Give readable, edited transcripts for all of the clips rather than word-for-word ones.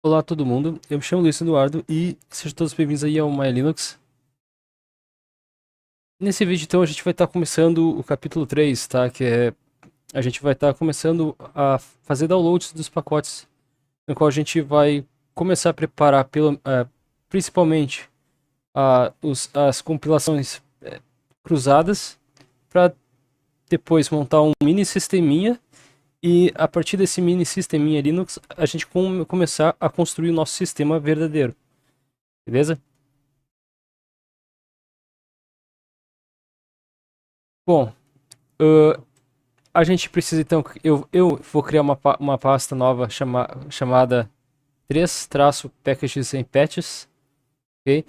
Olá a todo mundo, eu me chamo Luiz Eduardo e sejam todos bem-vindos aí ao My Linux. Nesse vídeo então a gente vai estar começando o capítulo 3, tá? A gente vai estar começando a fazer downloads dos pacotes, no qual a gente vai começar a preparar principalmente as compilações cruzadas para depois montar um mini sisteminha e a partir desse mini sisteminha Linux a gente começar a construir o nosso sistema verdadeiro, beleza? Bom, Uh, a gente precisa então. Eu vou criar uma pasta nova chamada 3-packages em patches. Ok?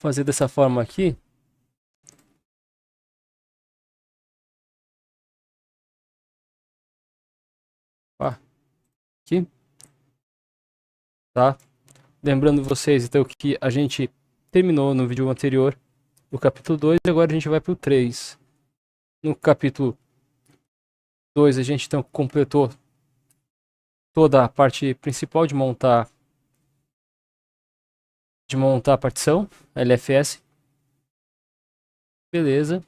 Fazer dessa forma aqui. Ó, aqui. Tá? Lembrando vocês então que a gente terminou no vídeo anterior o capítulo 2 e agora a gente vai para o 3. No capítulo 2 a gente então completou toda a parte principal de montar a partição LFS. Beleza.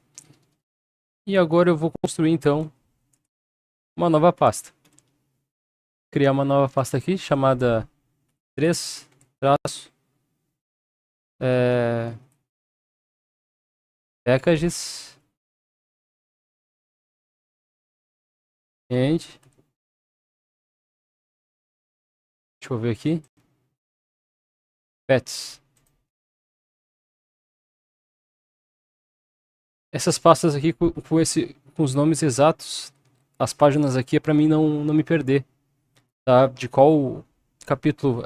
E agora eu vou construir então uma nova pasta. Criar uma nova pasta aqui chamada 3 traço packages and deixa eu ver aqui pets. Essas pastas aqui com os nomes exatos, as páginas aqui é para mim não me perder, tá? De qual capítulo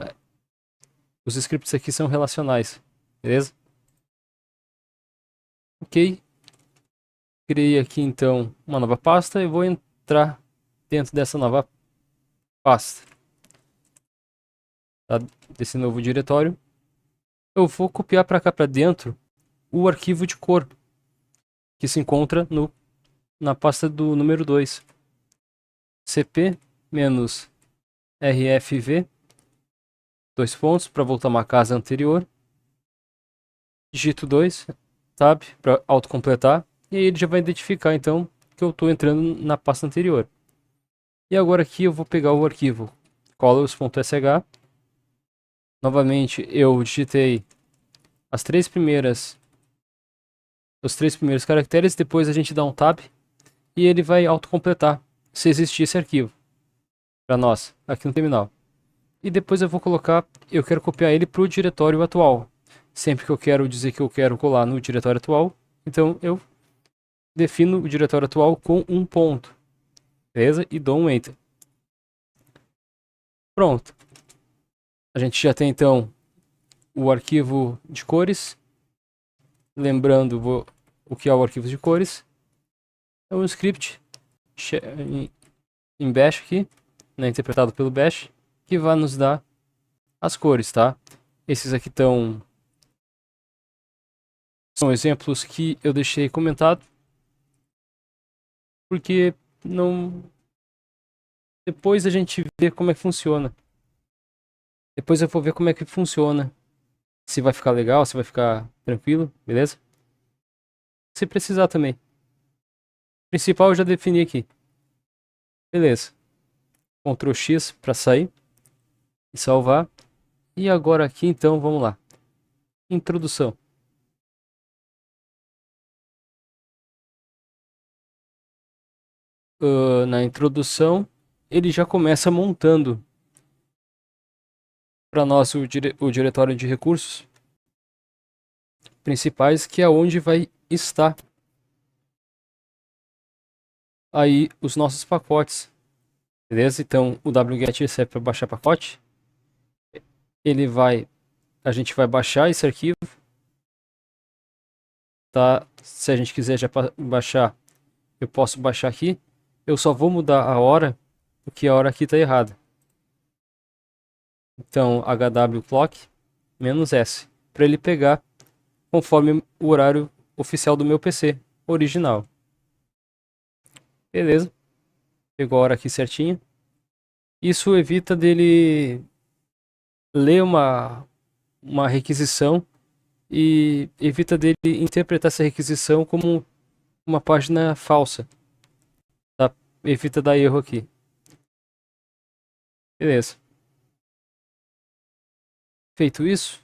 os scripts aqui são relacionais, beleza? Ok, criei aqui então uma nova pasta e vou entrar dentro dessa nova pasta, tá? Desse novo diretório. Eu vou copiar para cá para dentro o arquivo de cor que se encontra na pasta do número 2. cp-rfv, dois pontos, para voltar uma casa anterior. Digito 2, tab, para autocompletar. E aí ele já vai identificar, então, que eu estou entrando na pasta anterior. E agora aqui eu vou pegar o arquivo colors.sh. Novamente, eu digitei os três primeiros caracteres, depois a gente dá um tab e ele vai autocompletar se existir esse arquivo para nós aqui no terminal. E depois eu quero copiar ele para o diretório atual. Sempre que eu quero dizer que eu quero colar no diretório atual, então eu defino o diretório atual com um ponto, beleza? E dou um enter. Pronto. A gente já tem então o arquivo de cores. Lembrando o que é o arquivo de cores. É um script em bash aqui, né, interpretado pelo bash, que vai nos dar as cores, tá? Esses aqui são exemplos que eu deixei comentado, porque não. Depois a gente vê como é que funciona. Depois eu vou ver como é que funciona. Se vai ficar legal, se vai ficar tranquilo, beleza? Se precisar também. O principal eu já defini aqui. Beleza. Ctrl X para sair e salvar. E agora aqui então, vamos lá. Introdução. Na introdução, ele já começa montando para nós o diretório de recursos principais, que é onde vai estar aí os nossos pacotes, beleza? Então o wget serve para baixar pacote. A gente vai baixar esse arquivo, tá? Se a gente quiser já baixar, eu posso baixar aqui. Eu só vou mudar a hora, porque a hora aqui está errada. Então hw clock -s para ele pegar conforme o horário oficial do meu PC original. Beleza. Pegou a hora aqui certinho. Isso evita dele ler uma requisição e evita dele interpretar essa requisição como uma página falsa, tá? Evita dar erro aqui. Beleza. Feito isso,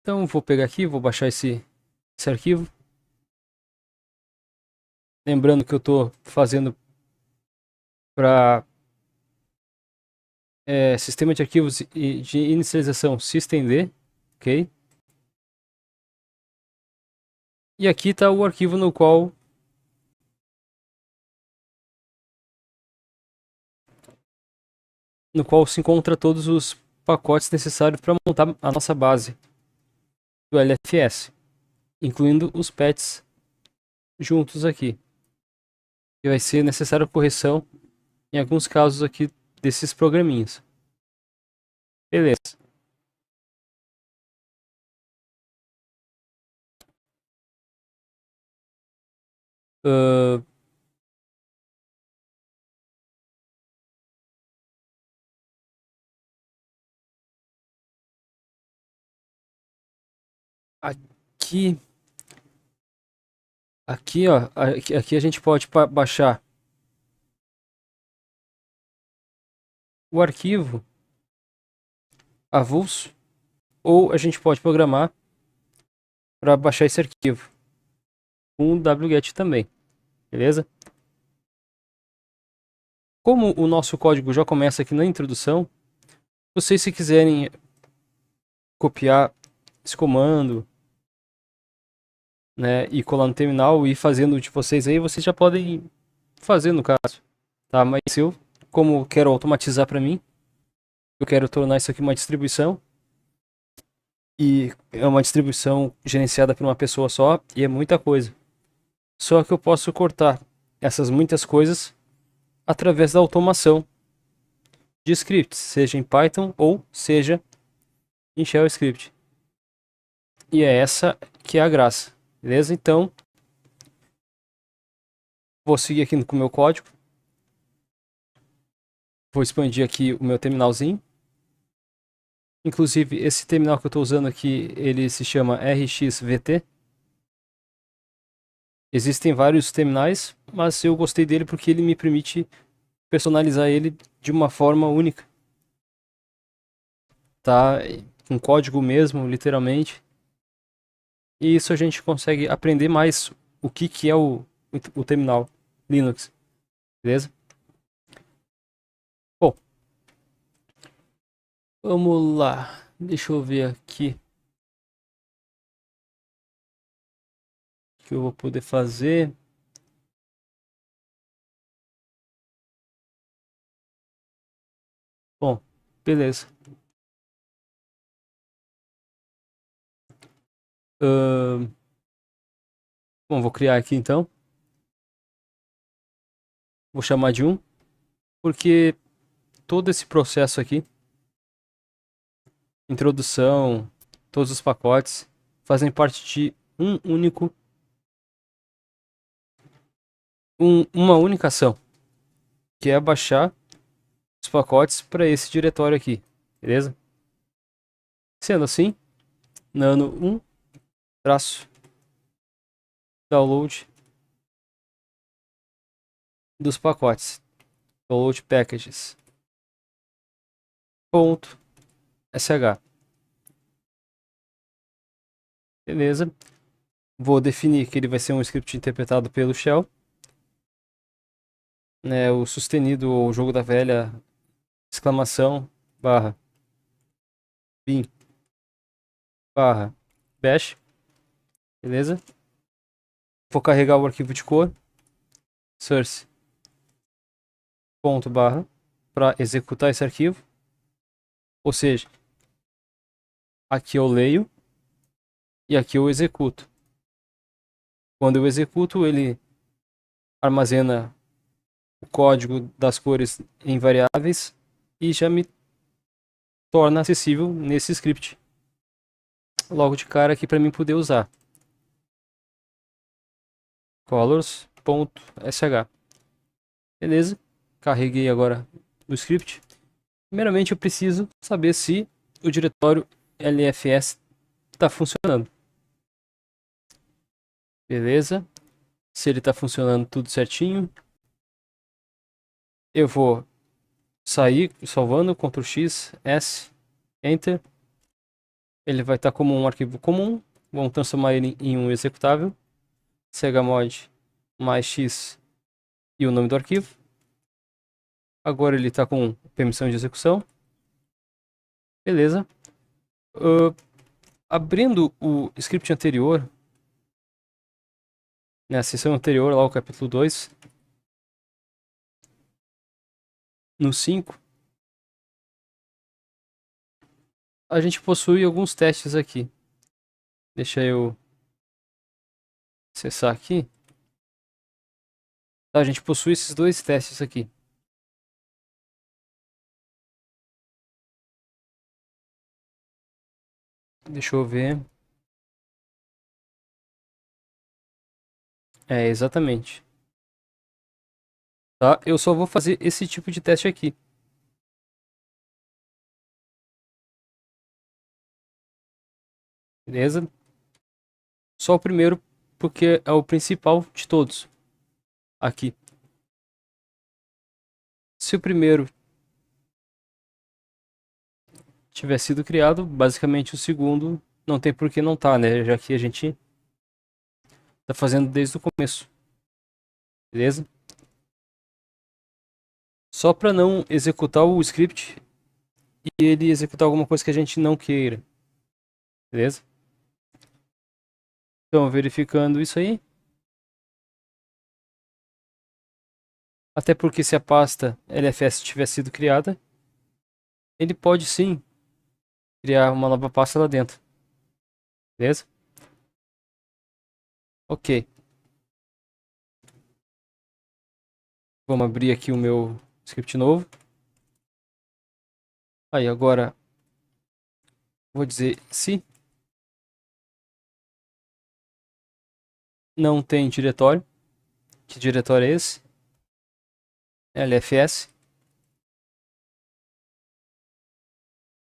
então vou pegar aqui, vou baixar esse arquivo. Lembrando que eu estou fazendo para sistema de arquivos e de inicialização systemd, ok? E aqui está o arquivo no qual se encontra todos os pacotes necessários para montar a nossa base do LFS, incluindo os patches juntos aqui. E vai ser necessária correção em alguns casos aqui desses programinhas. Beleza. Uh, aqui, ó, aqui a gente pode baixar o arquivo avulso, ou a gente pode programar para baixar esse arquivo com wget também, beleza? Como o nosso código já começa aqui na introdução, vocês se quiserem copiar esse comando, né, e colar no terminal e ir fazendo de vocês aí, vocês já podem fazer no caso, tá? Mas eu, como quero automatizar para mim, eu quero tornar isso aqui uma distribuição, e é uma distribuição gerenciada por uma pessoa só, e é muita coisa. Só que eu posso cortar essas muitas coisas através da automação de scripts, seja em Python ou seja em Shell Script. E é essa que é a graça, beleza? Então, vou seguir aqui com o meu código. Vou expandir aqui o meu terminalzinho. Inclusive, esse terminal que eu estou usando aqui, ele se chama RxVT. Existem vários terminais, mas eu gostei dele porque ele me permite personalizar ele de uma forma única. Tá? Com código mesmo, literalmente. E isso a gente consegue aprender mais o que é o terminal Linux. Beleza? Bom, vamos lá. Deixa eu ver aqui o que eu vou poder fazer. Bom, beleza. Ahn, bom, vou criar aqui então. Vou chamar de 1, porque todo esse processo aqui, introdução, todos os pacotes, fazem parte de uma única ação, que é baixar os pacotes para esse diretório aqui, beleza? Sendo assim, nano 1 traço download dos pacotes, download packages ponto sh, beleza? Vou definir que ele vai ser um script interpretado pelo shell, né? O sustenido ou jogo da velha exclamação barra bin barra bash, beleza? Vou carregar o arquivo de cor source ponto barra para executar esse arquivo, ou seja, aqui eu leio e aqui eu executo. Quando eu executo, ele armazena o código das cores em variáveis e já me torna acessível nesse script logo de cara aqui para mim poder usar. Colors.sh. Beleza? Carreguei agora do script. Primeiramente eu preciso saber se o diretório LFS está funcionando. Beleza. Se ele está funcionando tudo certinho, eu vou sair salvando, Ctrl X, S, Enter. Ele vai estar como um arquivo comum. Vamos transformar ele em um executável. Chmod mais X e o nome do arquivo. Agora ele está com permissão de execução. Beleza. Abrindo o script anterior, na seção anterior, lá o capítulo 2, no 5, a gente possui alguns testes aqui. Deixa eu acessar aqui. Tá, a gente possui esses dois testes aqui. Deixa eu ver. É, exatamente. Tá, eu só vou fazer esse tipo de teste aqui. Beleza? Só o primeiro, porque é o principal de todos. Aqui. Se o primeiro tiver sido criado, basicamente o segundo não tem por que não tá, né? Já que a gente tá fazendo desde o começo. Beleza? Só para não executar o script e ele executar alguma coisa que a gente não queira. Beleza? Então, verificando isso aí. Até porque se a pasta LFS tiver sido criada, ele pode sim criar uma nova pasta lá dentro. Beleza? Ok. Vamos abrir aqui o meu script novo. Aí agora vou dizer se não tem diretório. Que diretório é esse? LFS.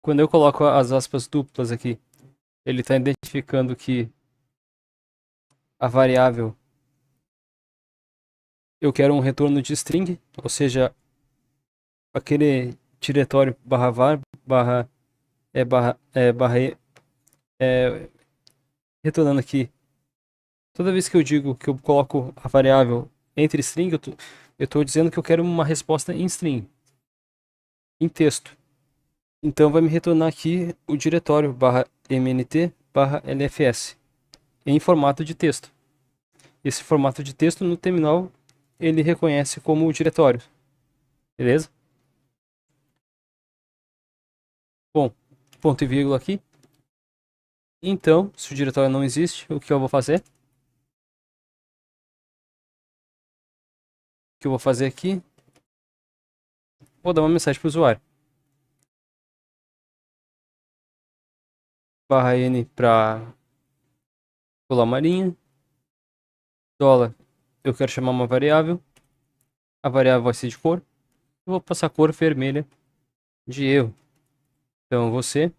Quando eu coloco as aspas duplas aqui, ele está identificando que a variável eu quero um retorno de string, ou seja, aquele diretório barra var barra retornando aqui. Toda vez que eu digo que eu coloco a variável entre string, eu estou dizendo que eu quero uma resposta em string, em texto. Então vai me retornar aqui o diretório barra mnt barra lfs em formato de texto. Esse formato de texto no terminal ele reconhece como diretório. Beleza? Bom, ponto e vírgula aqui. Então, se o diretório não existe, o que eu vou fazer? O que eu vou fazer aqui? Vou dar uma mensagem para o usuário. Barra N para pular marinha. Dólar, eu quero chamar uma variável. A variável vai ser de cor. Eu vou passar a cor vermelha de erro. Então você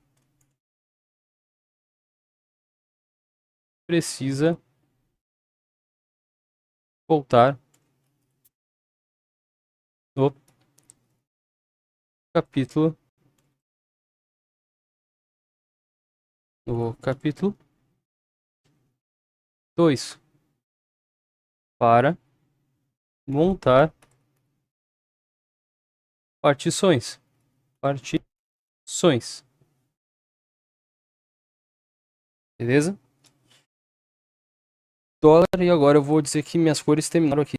precisa voltar no capítulo capítulo 2 para montar partições. Partições. Beleza? Dólar e agora eu vou dizer que minhas cores terminaram aqui.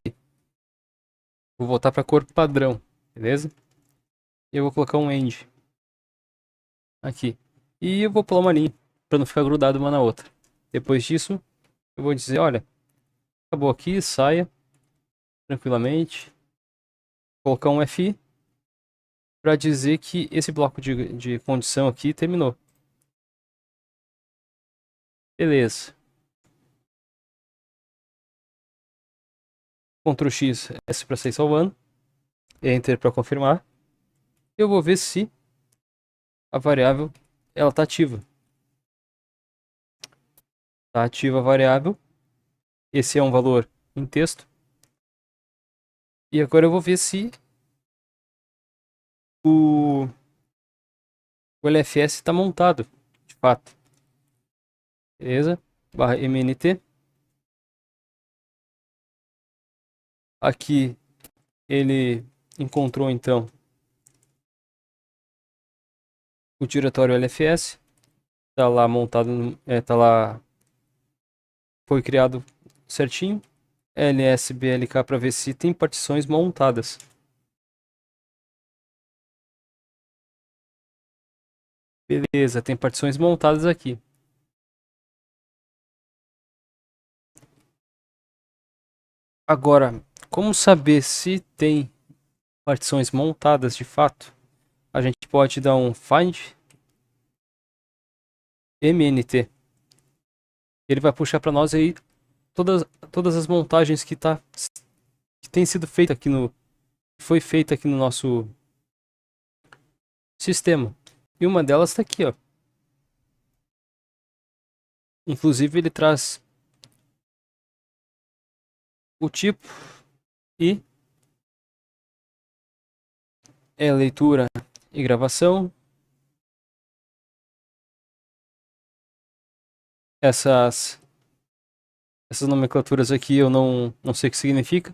Vou voltar para a cor padrão, beleza? E eu vou colocar um end aqui. E eu vou pular uma linha para não ficar grudado uma na outra. Depois disso, eu vou dizer, olha, acabou aqui, saia tranquilamente. Colocar um FI para dizer que esse bloco de condição aqui terminou. Beleza. Ctrl X, S para sair salvando. Enter para confirmar. eu vou ver se a variável ela está ativa. Está ativa a variável. Esse é um valor em texto. E agora eu vou ver se o LFS está montado, de fato. Beleza? Barra MNT. Aqui ele encontrou então o diretório LFS. Está lá montado, tá lá, foi criado certinho. LSBLK para ver se tem partições montadas. Beleza, tem partições montadas aqui. Agora, como saber se tem partições montadas de fato? A gente pode dar um find MNT. Ele vai puxar para nós aí todas as montagens que tem sido feita aqui foi feita aqui no nosso sistema. E uma delas está aqui, ó. Inclusive ele traz o tipo e leitura e gravação. Essas nomenclaturas aqui eu não sei o que significa.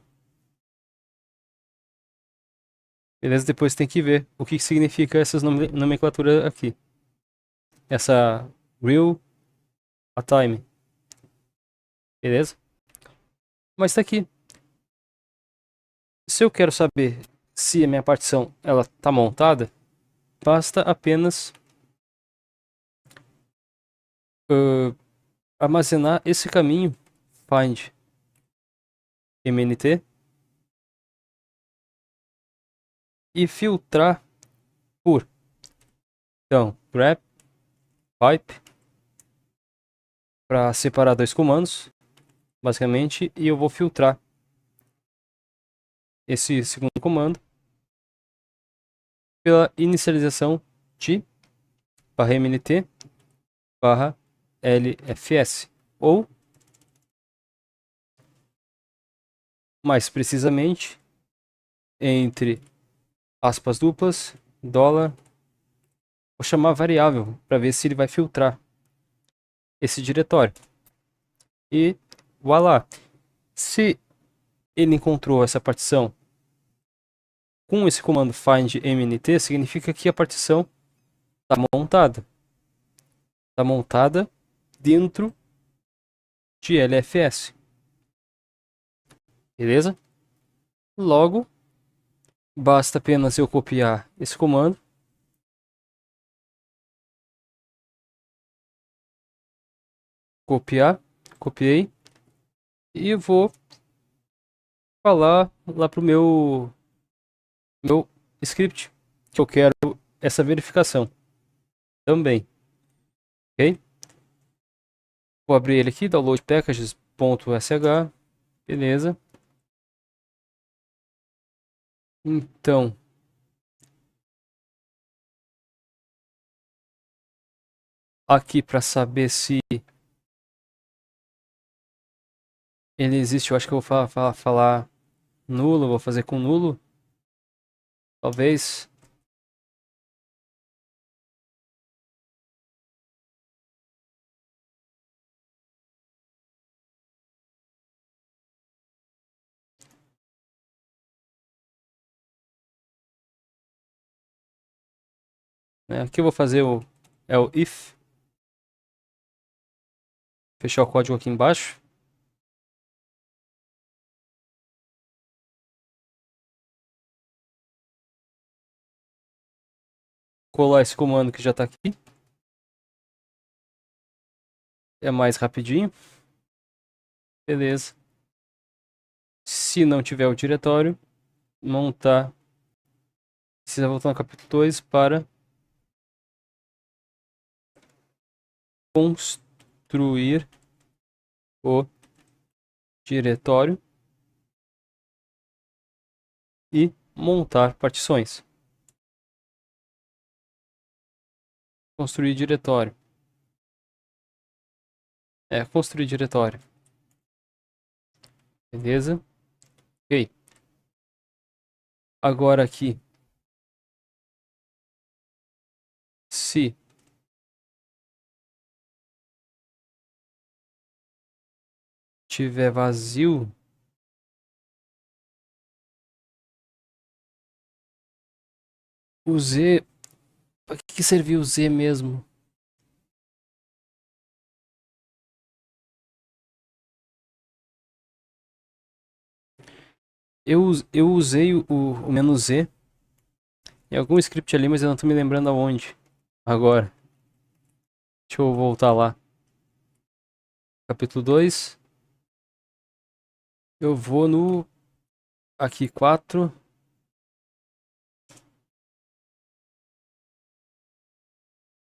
Beleza? Depois tem que ver o que significa essas nomenclaturas aqui. Essa real a time. Beleza? Mas tá aqui. Se eu quero saber se a minha partição ela tá montada, basta apenas armazenar esse caminho find mnt e filtrar por então grep pipe para separar dois comandos basicamente, e eu vou filtrar esse segundo comando pela inicialização de barra mnt barra lfs, ou mais precisamente entre aspas duplas, dólar, vou chamar variável para ver se ele vai filtrar esse diretório. E voilá, se ele encontrou essa partição com esse comando find mnt, significa que a partição está montada. Está montada dentro de LFS. Beleza? Logo, basta apenas eu copiar esse comando. Copiei. E vou falar lá pro meu script que eu quero essa verificação também. Ok? Vou abrir ele aqui, download packages.sh. Beleza. Então, aqui para saber se ele existe, eu acho que eu vou falar nulo, vou fazer com nulo. Talvez. Aqui eu vou fazer o if. Fechar o código aqui embaixo. Colar esse comando que já está aqui. É mais rapidinho. Beleza. Se não tiver o diretório, montar. Precisa voltar no capítulo 2 para construir o diretório e montar partições. Construir diretório. Construir diretório. Beleza? Ok. Agora aqui. Se tiver vazio, o Z. Para que serviu o Z mesmo? Eu usei o menos Z em algum script ali, mas eu não tô me lembrando aonde. Agora. Deixa eu voltar lá. Capítulo 2. Eu vou no. Aqui 4.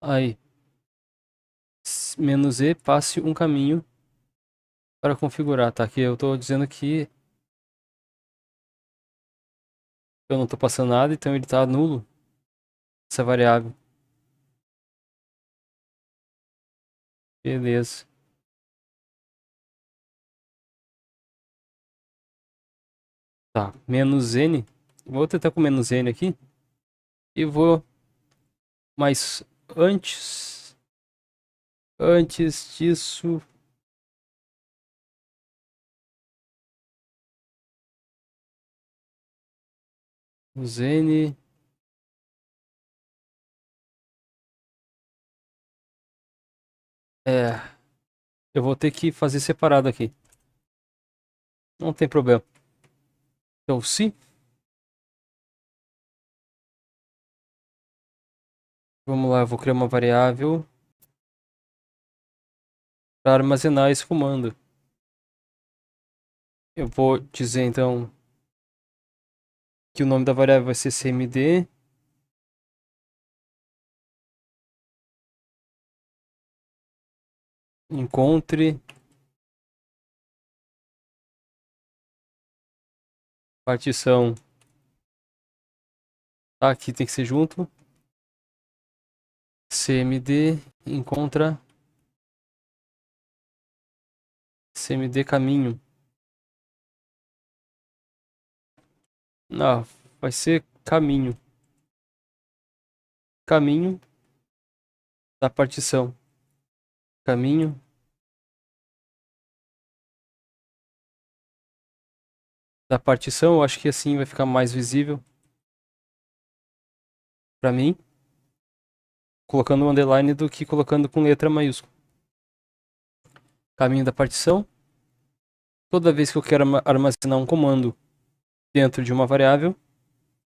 Aí. Menos E, passe um caminho para configurar, tá? Aqui eu tô dizendo que eu não tô passando nada, então ele tá nulo, essa variável. Beleza. Tá, menos N. Vou tentar com menos N aqui. E vou. Mas antes disso. Os N. É. Eu vou ter que fazer separado aqui. Não tem problema. Então, se. Vamos lá, eu vou criar uma variável para armazenar esse comando. Eu vou dizer então que o nome da variável vai ser cmd. Encontre partição. Tá, aqui tem que ser junto. Cmd encontra cmd caminho. Não, vai ser caminho. Caminho da partição. Caminho da partição. Eu acho que assim vai ficar mais visível para mim. Colocando um underline do que colocando com letra maiúscula. Caminho da partição. Toda vez que eu quero armazenar um comando dentro de uma variável,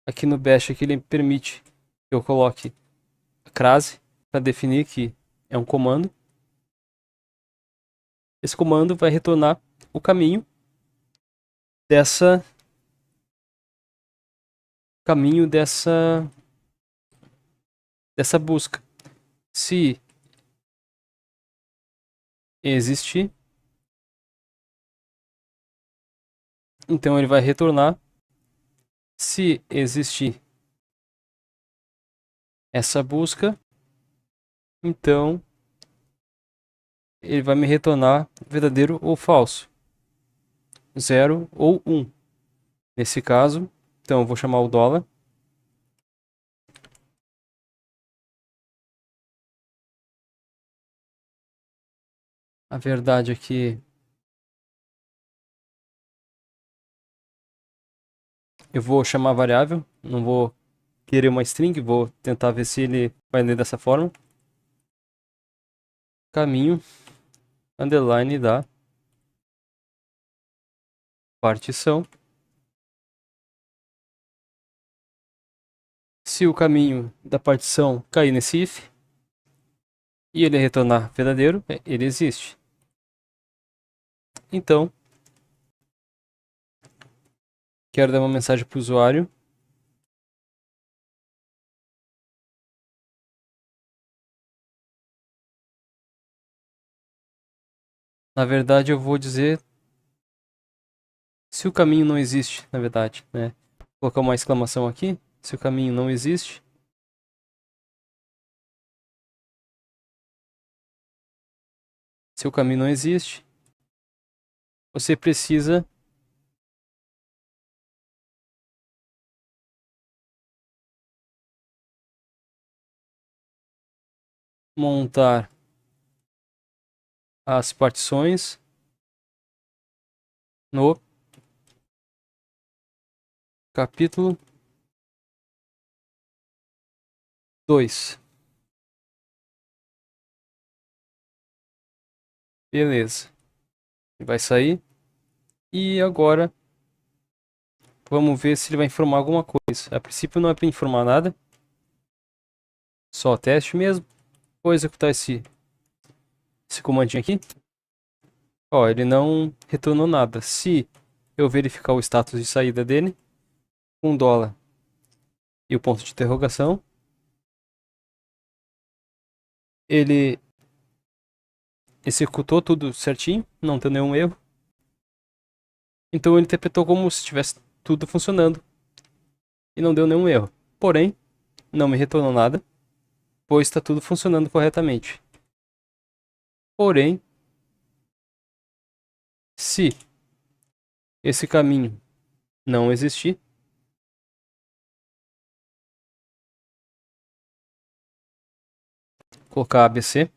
aqui no bash aqui ele permite que eu coloque a crase para definir que é um comando. Esse comando vai retornar o caminho dessa busca. Se existir, então ele vai retornar. Se existir essa busca, então ele vai me retornar verdadeiro ou falso, 0 ou 1. Nesse caso, então eu vou chamar o dólar. A verdade é que eu vou chamar a variável, não vou querer uma string, vou tentar ver se ele vai ler dessa forma. Caminho, underline da partição. Se o caminho da partição cair nesse if e ele retornar verdadeiro, ele existe. Então, quero dar uma mensagem para o usuário. Na verdade, eu vou dizer se o caminho não existe, na verdade, né? Vou colocar uma exclamação aqui. Se o caminho não existe, Se o caminho não existe, você precisa montar as partições no capítulo 2. Beleza. Vai sair. E agora vamos ver se ele vai informar alguma coisa. A princípio não é para informar nada. Só teste mesmo. Vou executar esse comandinho aqui. Ó, ele não retornou nada. Se eu verificar o status de saída dele, $1 e o ponto de interrogação, ele executou tudo certinho, não tem nenhum erro. Então ele interpretou como se estivesse tudo funcionando e não deu nenhum erro. Porém, não me retornou nada, pois está tudo funcionando corretamente. Porém, se esse caminho não existir, colocar ABC,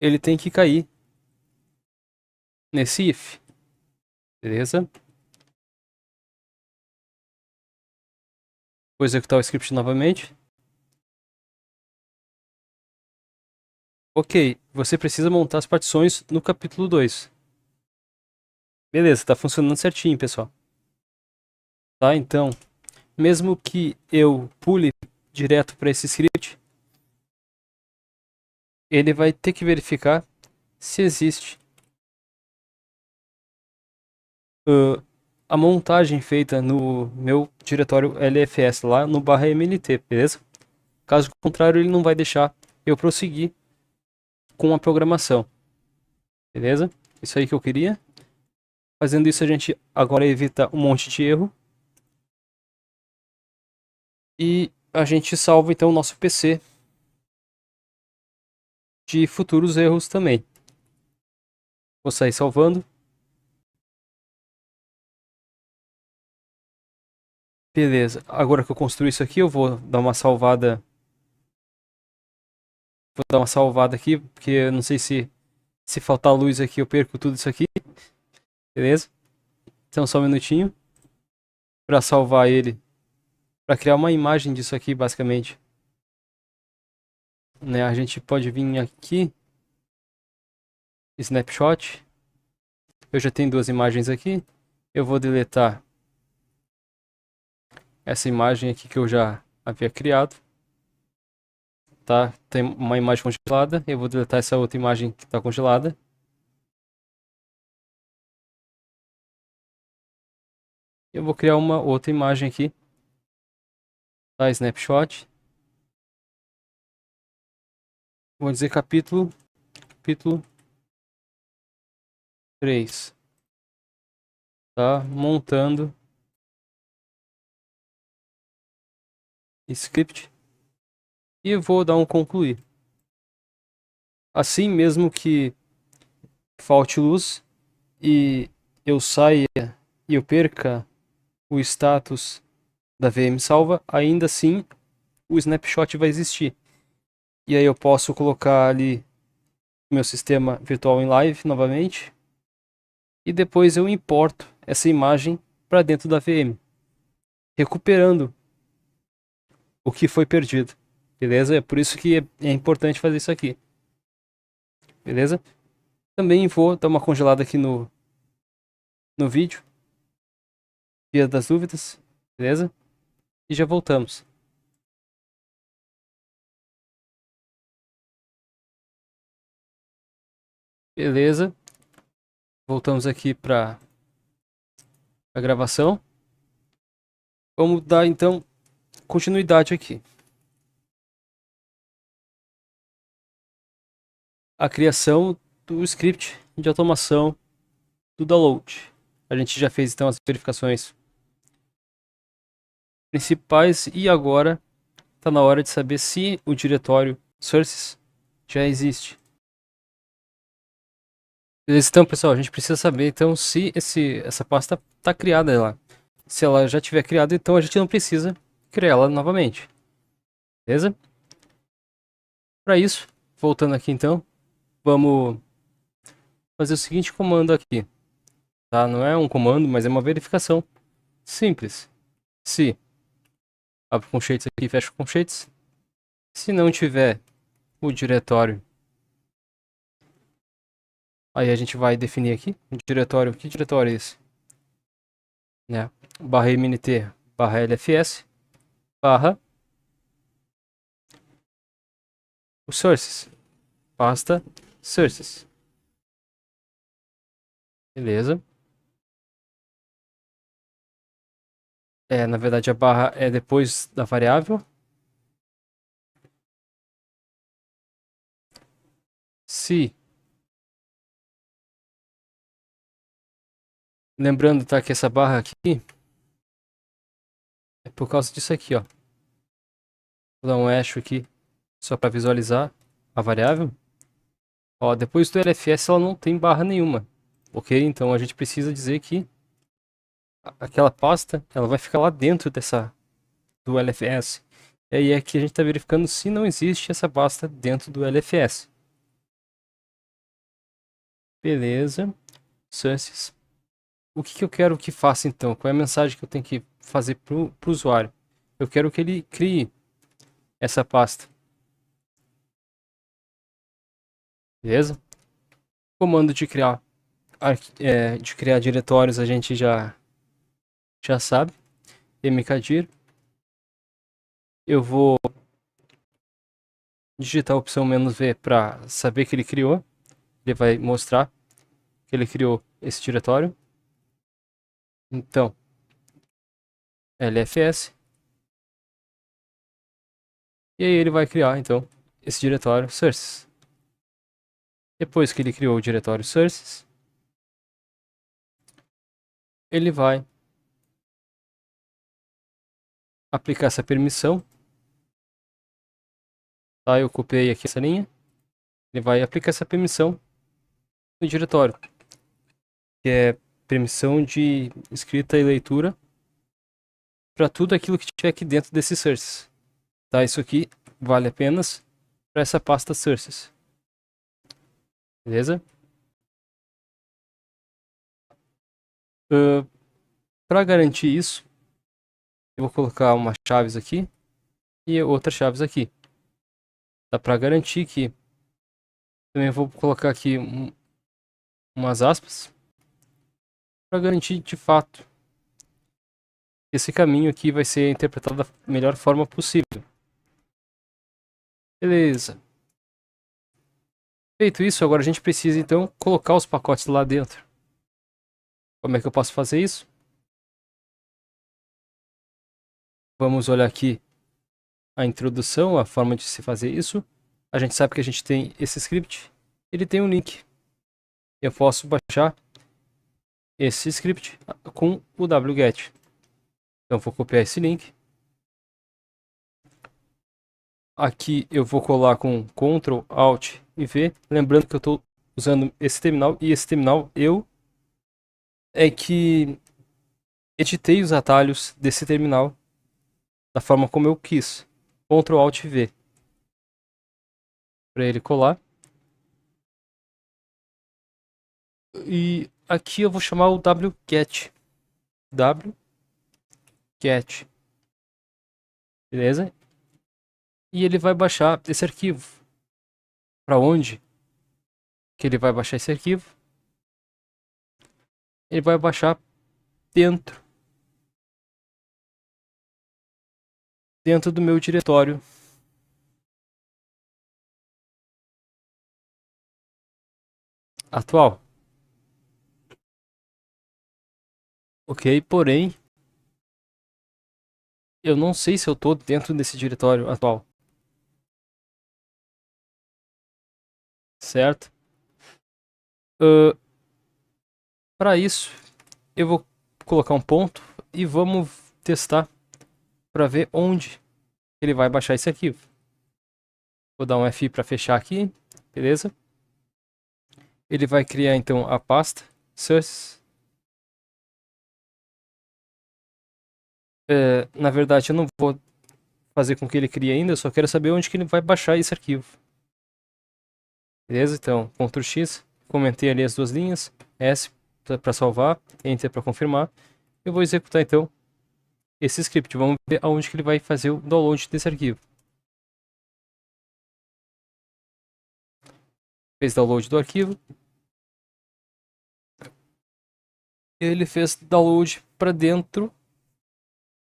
ele tem que cair nesse if. Beleza? Vou executar o script novamente. Ok, você precisa montar as partições no capítulo 2. Beleza, tá funcionando certinho, pessoal. Tá, então, mesmo que eu pule direto para esse script, ele vai ter que verificar se existe a montagem feita no meu diretório LFS lá no /mlt, beleza? Caso contrário, ele não vai deixar eu prosseguir com a programação, beleza? Isso aí que eu queria. Fazendo isso, a gente agora evita um monte de erro. E a gente salva então o nosso PC de futuros erros também. Vou sair salvando. Beleza, agora que eu construí isso aqui, eu vou dar uma salvada. Vou dar uma salvada aqui, porque eu não sei se faltar luz aqui eu perco tudo isso aqui. Beleza? Então só um minutinho para salvar ele, para criar uma imagem disso aqui, basicamente. Né, a gente pode vir aqui, snapshot. Eu já tenho duas imagens aqui. Eu vou deletar essa imagem aqui que eu já havia criado. Tá? Tem uma imagem congelada. Eu vou deletar essa outra imagem que está congelada. Eu vou criar uma outra imagem aqui. Tá? Snapshot. Vou dizer capítulo 3. Tá? Montando script. E eu vou dar um concluir. Assim, mesmo que falte luz e eu saia e eu perca o status da VM salva, ainda assim o snapshot vai existir. E aí eu posso colocar ali meu sistema virtual em live novamente. E depois eu importo essa imagem para dentro da VM, recuperando o que foi perdido. Beleza? É por isso que é importante fazer isso aqui. Beleza? Também vou dar uma congelada aqui no vídeo. Via das dúvidas. Beleza? E já voltamos. Beleza. Voltamos aqui para a gravação. Vamos dar então continuidade aqui. A criação do script de automação do download. A gente já fez então as verificações principais e agora está na hora de saber se o diretório sources já existe. Beleza, então, pessoal, a gente precisa saber então se essa pasta está criada lá. Se ela já tiver criada, então a gente não precisa criar ela novamente. Beleza? Para isso, voltando aqui então, vamos fazer o seguinte comando aqui. Tá? Não é um comando, mas é uma verificação simples. Se abre colchetes aqui e fecha colchetes. Se não tiver o diretório, aí a gente vai definir aqui o diretório. Que diretório é esse? Né? Barra mnt barra lfs barra o sources. Pasta sources. Beleza. Na verdade a barra é depois da variável. Se lembrando, tá, que essa barra aqui é por causa disso aqui, ó. Vou dar um hash aqui só para visualizar a variável. Ó, depois do LFS ela não tem barra nenhuma, ok? Então a gente precisa dizer que aquela pasta ela vai ficar lá dentro do LFS. E aí é que a gente está verificando se não existe essa pasta dentro do LFS. Beleza. Sources. O que eu quero que faça então? Qual é a mensagem que eu tenho que fazer para o usuário? Eu quero que ele crie essa pasta. Beleza? Comando de criar diretórios a gente já sabe. mkdir. Eu vou digitar a opção "-v" para saber que ele criou. Ele vai mostrar que ele criou esse diretório. Então, lfs. E aí ele vai criar, então, esse diretório sources. Depois que ele criou o diretório sources, ele vai aplicar essa permissão. Tá, eu copiei aqui essa linha. Ele vai aplicar essa permissão no diretório, que é permissão de escrita e leitura para tudo aquilo que tiver aqui dentro desse sources. Tá, isso aqui vale apenas para essa pasta sources. Beleza? Para garantir isso, eu vou colocar umas chaves aqui e outras chaves aqui. Dá para garantir que também vou colocar aqui umas aspas para garantir de fato que esse caminho aqui vai ser interpretado da melhor forma possível. Beleza. Feito isso, agora a gente precisa então colocar os pacotes lá dentro. Como é que eu posso fazer isso? Vamos olhar aqui a introdução, a forma de se fazer isso. A gente sabe que a gente tem esse script, ele tem um link. Eu posso baixar esse script com o wget. Então vou copiar esse link. Aqui eu vou colar com Ctrl, Alt e V. Lembrando que eu estou usando esse terminal, e esse terminal é que editei os atalhos desse terminal da forma como eu quis. Ctrl, Alt e V. Para ele colar. E aqui eu vou chamar o wget. Wget. Beleza? E ele vai baixar esse arquivo. Para onde que ele vai baixar esse arquivo? Ele vai baixar dentro do meu diretório atual. Ok, porém eu não sei se eu estou dentro desse diretório atual. Certo? Para isso, eu vou colocar um ponto e vamos testar para ver onde ele vai baixar esse arquivo. Vou dar um F para fechar aqui, beleza? Ele vai criar então a pasta sources. Na verdade, eu não vou fazer com que ele crie ainda, eu só quero saber onde que ele vai baixar esse arquivo. Beleza? Então, Ctrl X, comentei ali as duas linhas, S para salvar, Enter para confirmar. Eu vou executar então esse script. Vamos ver aonde que ele vai fazer o download desse arquivo. Fez download do arquivo. Ele fez download para dentro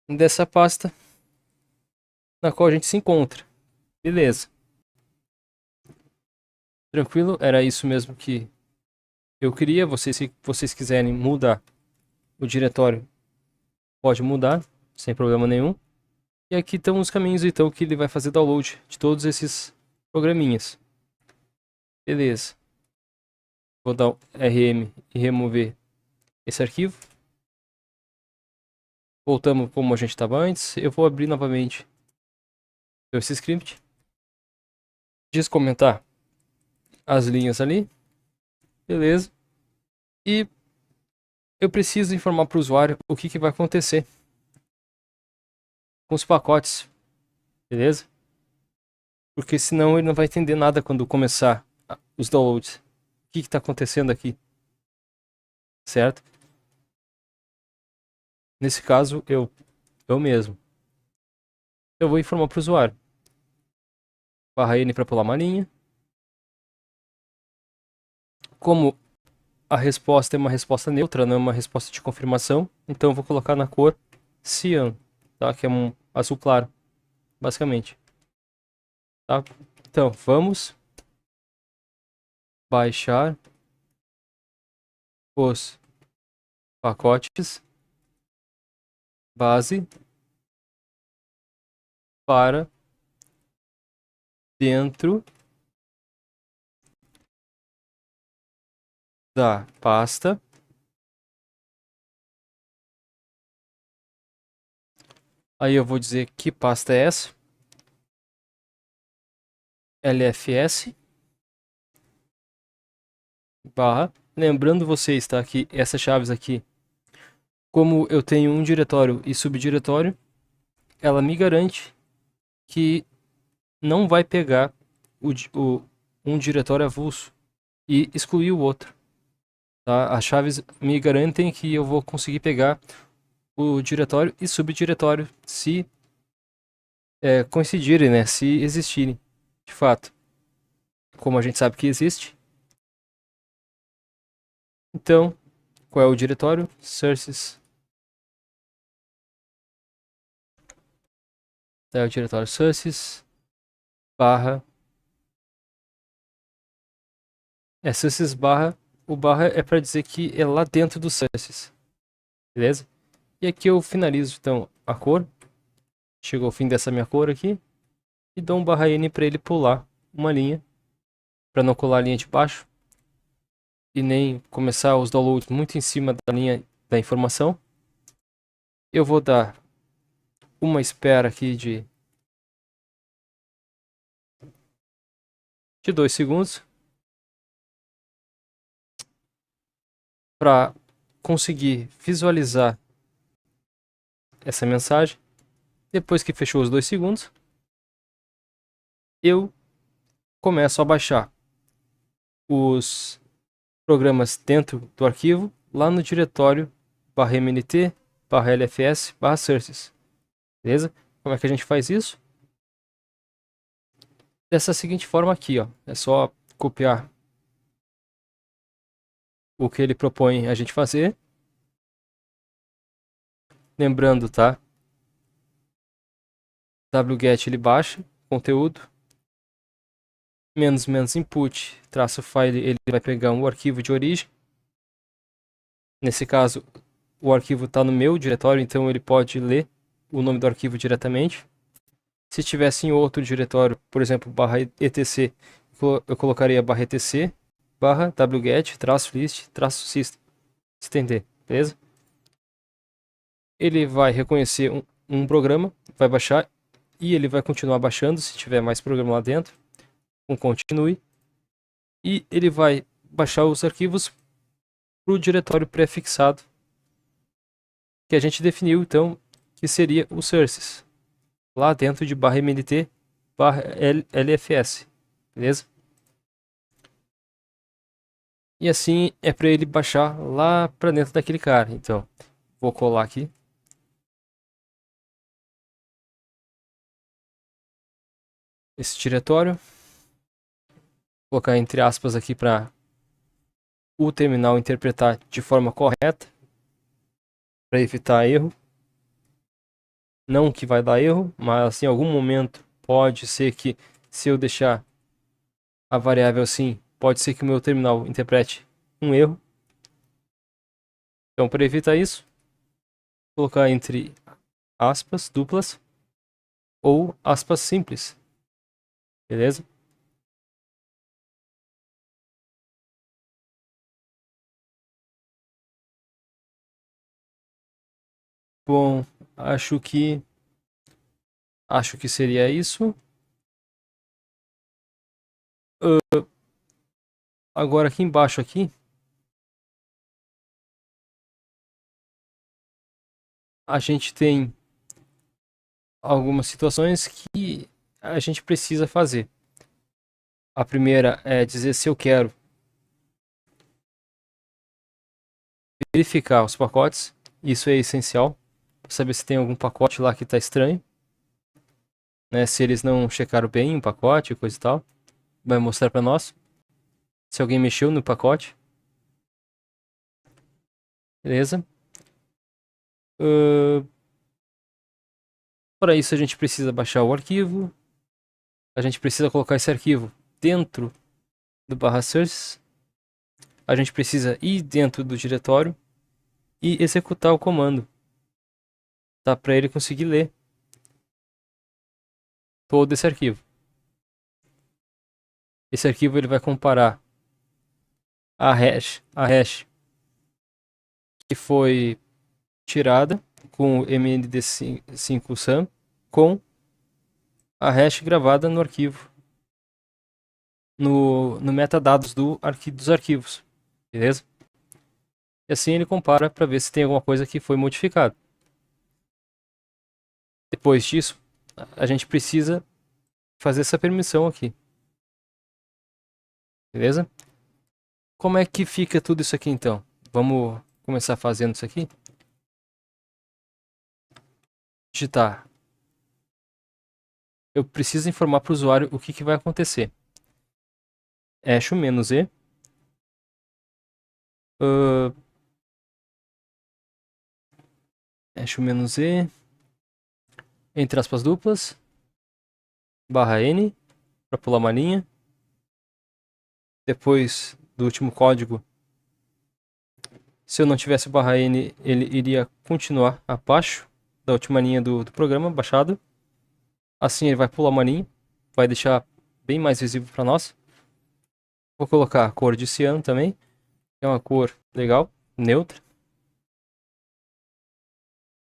dessa pasta na qual a gente se encontra. Beleza. Tranquilo, era isso mesmo que eu queria. Se vocês quiserem mudar o diretório, pode mudar, sem problema nenhum. E aqui estão os caminhos então que ele vai fazer download de todos esses programinhas. Beleza. Vou dar o RM e remover esse arquivo. Voltamos como a gente estava antes. Eu vou abrir novamente esse script. Descomentar as linhas ali. Beleza. E eu preciso informar para o usuário o que vai acontecer com os pacotes. Beleza? Porque senão ele não vai entender nada quando começar os downloads. O que está acontecendo aqui? Certo? Nesse caso, eu mesmo. Eu vou informar para o usuário. /N para pular uma linha. Como a resposta é uma resposta neutra, não é uma resposta de confirmação, então eu vou colocar na cor cian, tá? Que é um azul claro, basicamente. Tá? Então, vamos baixar os pacotes base para dentro da pasta aí eu vou dizer que pasta é essa, LFS barra, lembrando vocês, tá, que essas chaves aqui, como eu tenho um diretório e subdiretório, ela me garante que não vai pegar um diretório avulso e excluir o outro. Tá? As chaves me garantem que eu vou conseguir pegar o diretório e subdiretório se coincidirem, né? Se existirem, de fato. Como a gente sabe que existe. Então, qual é o diretório? Sources. É o diretório sources barra. Sources barra. O barra é para dizer que é lá dentro do sources. Beleza? E aqui eu finalizo então a cor. Chegou ao fim dessa minha cor aqui. E dou um /N para ele pular uma linha. Para não colar a linha de baixo. E nem começar os downloads muito em cima da linha da informação. Eu vou dar uma espera aqui de 2 segundos. Para conseguir visualizar essa mensagem. Depois que fechou os 2 segundos, eu começo a baixar os programas dentro do arquivo, lá no diretório /mnt, /lfs, /sources. Beleza? Como é que a gente faz isso? Dessa seguinte forma aqui, ó. É só copiar o que ele propõe a gente fazer. Lembrando, tá? wget ele baixa conteúdo. -- input traço file, ele vai pegar um arquivo de origem. Nesse caso, o arquivo está no meu diretório, então ele pode ler o nome do arquivo diretamente. Se tivesse em outro diretório, por exemplo, /etc, eu colocaria /etc, /wget, -list, -system, estender, beleza? Ele vai reconhecer um programa, vai baixar, e ele vai continuar baixando se tiver mais programa lá dentro, com continue, e ele vai baixar os arquivos para o diretório prefixado que a gente definiu, então, que seria o sources, lá dentro de /mnt /lfs, beleza? E assim é para ele baixar lá para dentro daquele cara. Então, vou colar aqui. Esse diretório. Vou colocar entre aspas aqui para o terminal interpretar de forma correta, para evitar erro. Não que vai dar erro, mas em algum momento pode ser que, se eu deixar a variável assim, pode ser que o meu terminal interprete um erro. Então, para evitar isso, vou colocar entre aspas duplas ou aspas simples. Beleza? Bom, acho que seria isso. Agora aqui embaixo aqui, a gente tem algumas situações que a gente precisa fazer. A primeira é dizer se eu quero verificar os pacotes. Isso é essencial para saber se tem algum pacote lá que está estranho, né? Se eles não checaram bem o pacote, coisa e tal, vai mostrar para nós se alguém mexeu no pacote. Beleza? Para isso a gente precisa baixar o arquivo. A gente precisa colocar esse arquivo dentro do /source. A gente precisa ir dentro do diretório e executar o comando, tá? Para ele conseguir ler todo esse arquivo. Esse arquivo ele vai comparar a hash que foi tirada com o mnd5sum com a hash gravada no arquivo, no metadados dos arquivos, beleza? E assim ele compara para ver se tem alguma coisa que foi modificada. Depois disso, a gente precisa fazer essa permissão aqui, beleza? Como é que fica tudo isso aqui então? Vamos começar fazendo isso aqui. Digitar. Eu preciso informar para o usuário o que vai acontecer. -e -e entre aspas duplas /n para pular uma linha. Depois do último código, se eu não tivesse o /n, ele iria continuar abaixo da última linha do programa baixado. Assim ele vai pular uma linha, vai deixar bem mais visível para nós. Vou colocar a cor de ciano também, que é uma cor legal, neutra.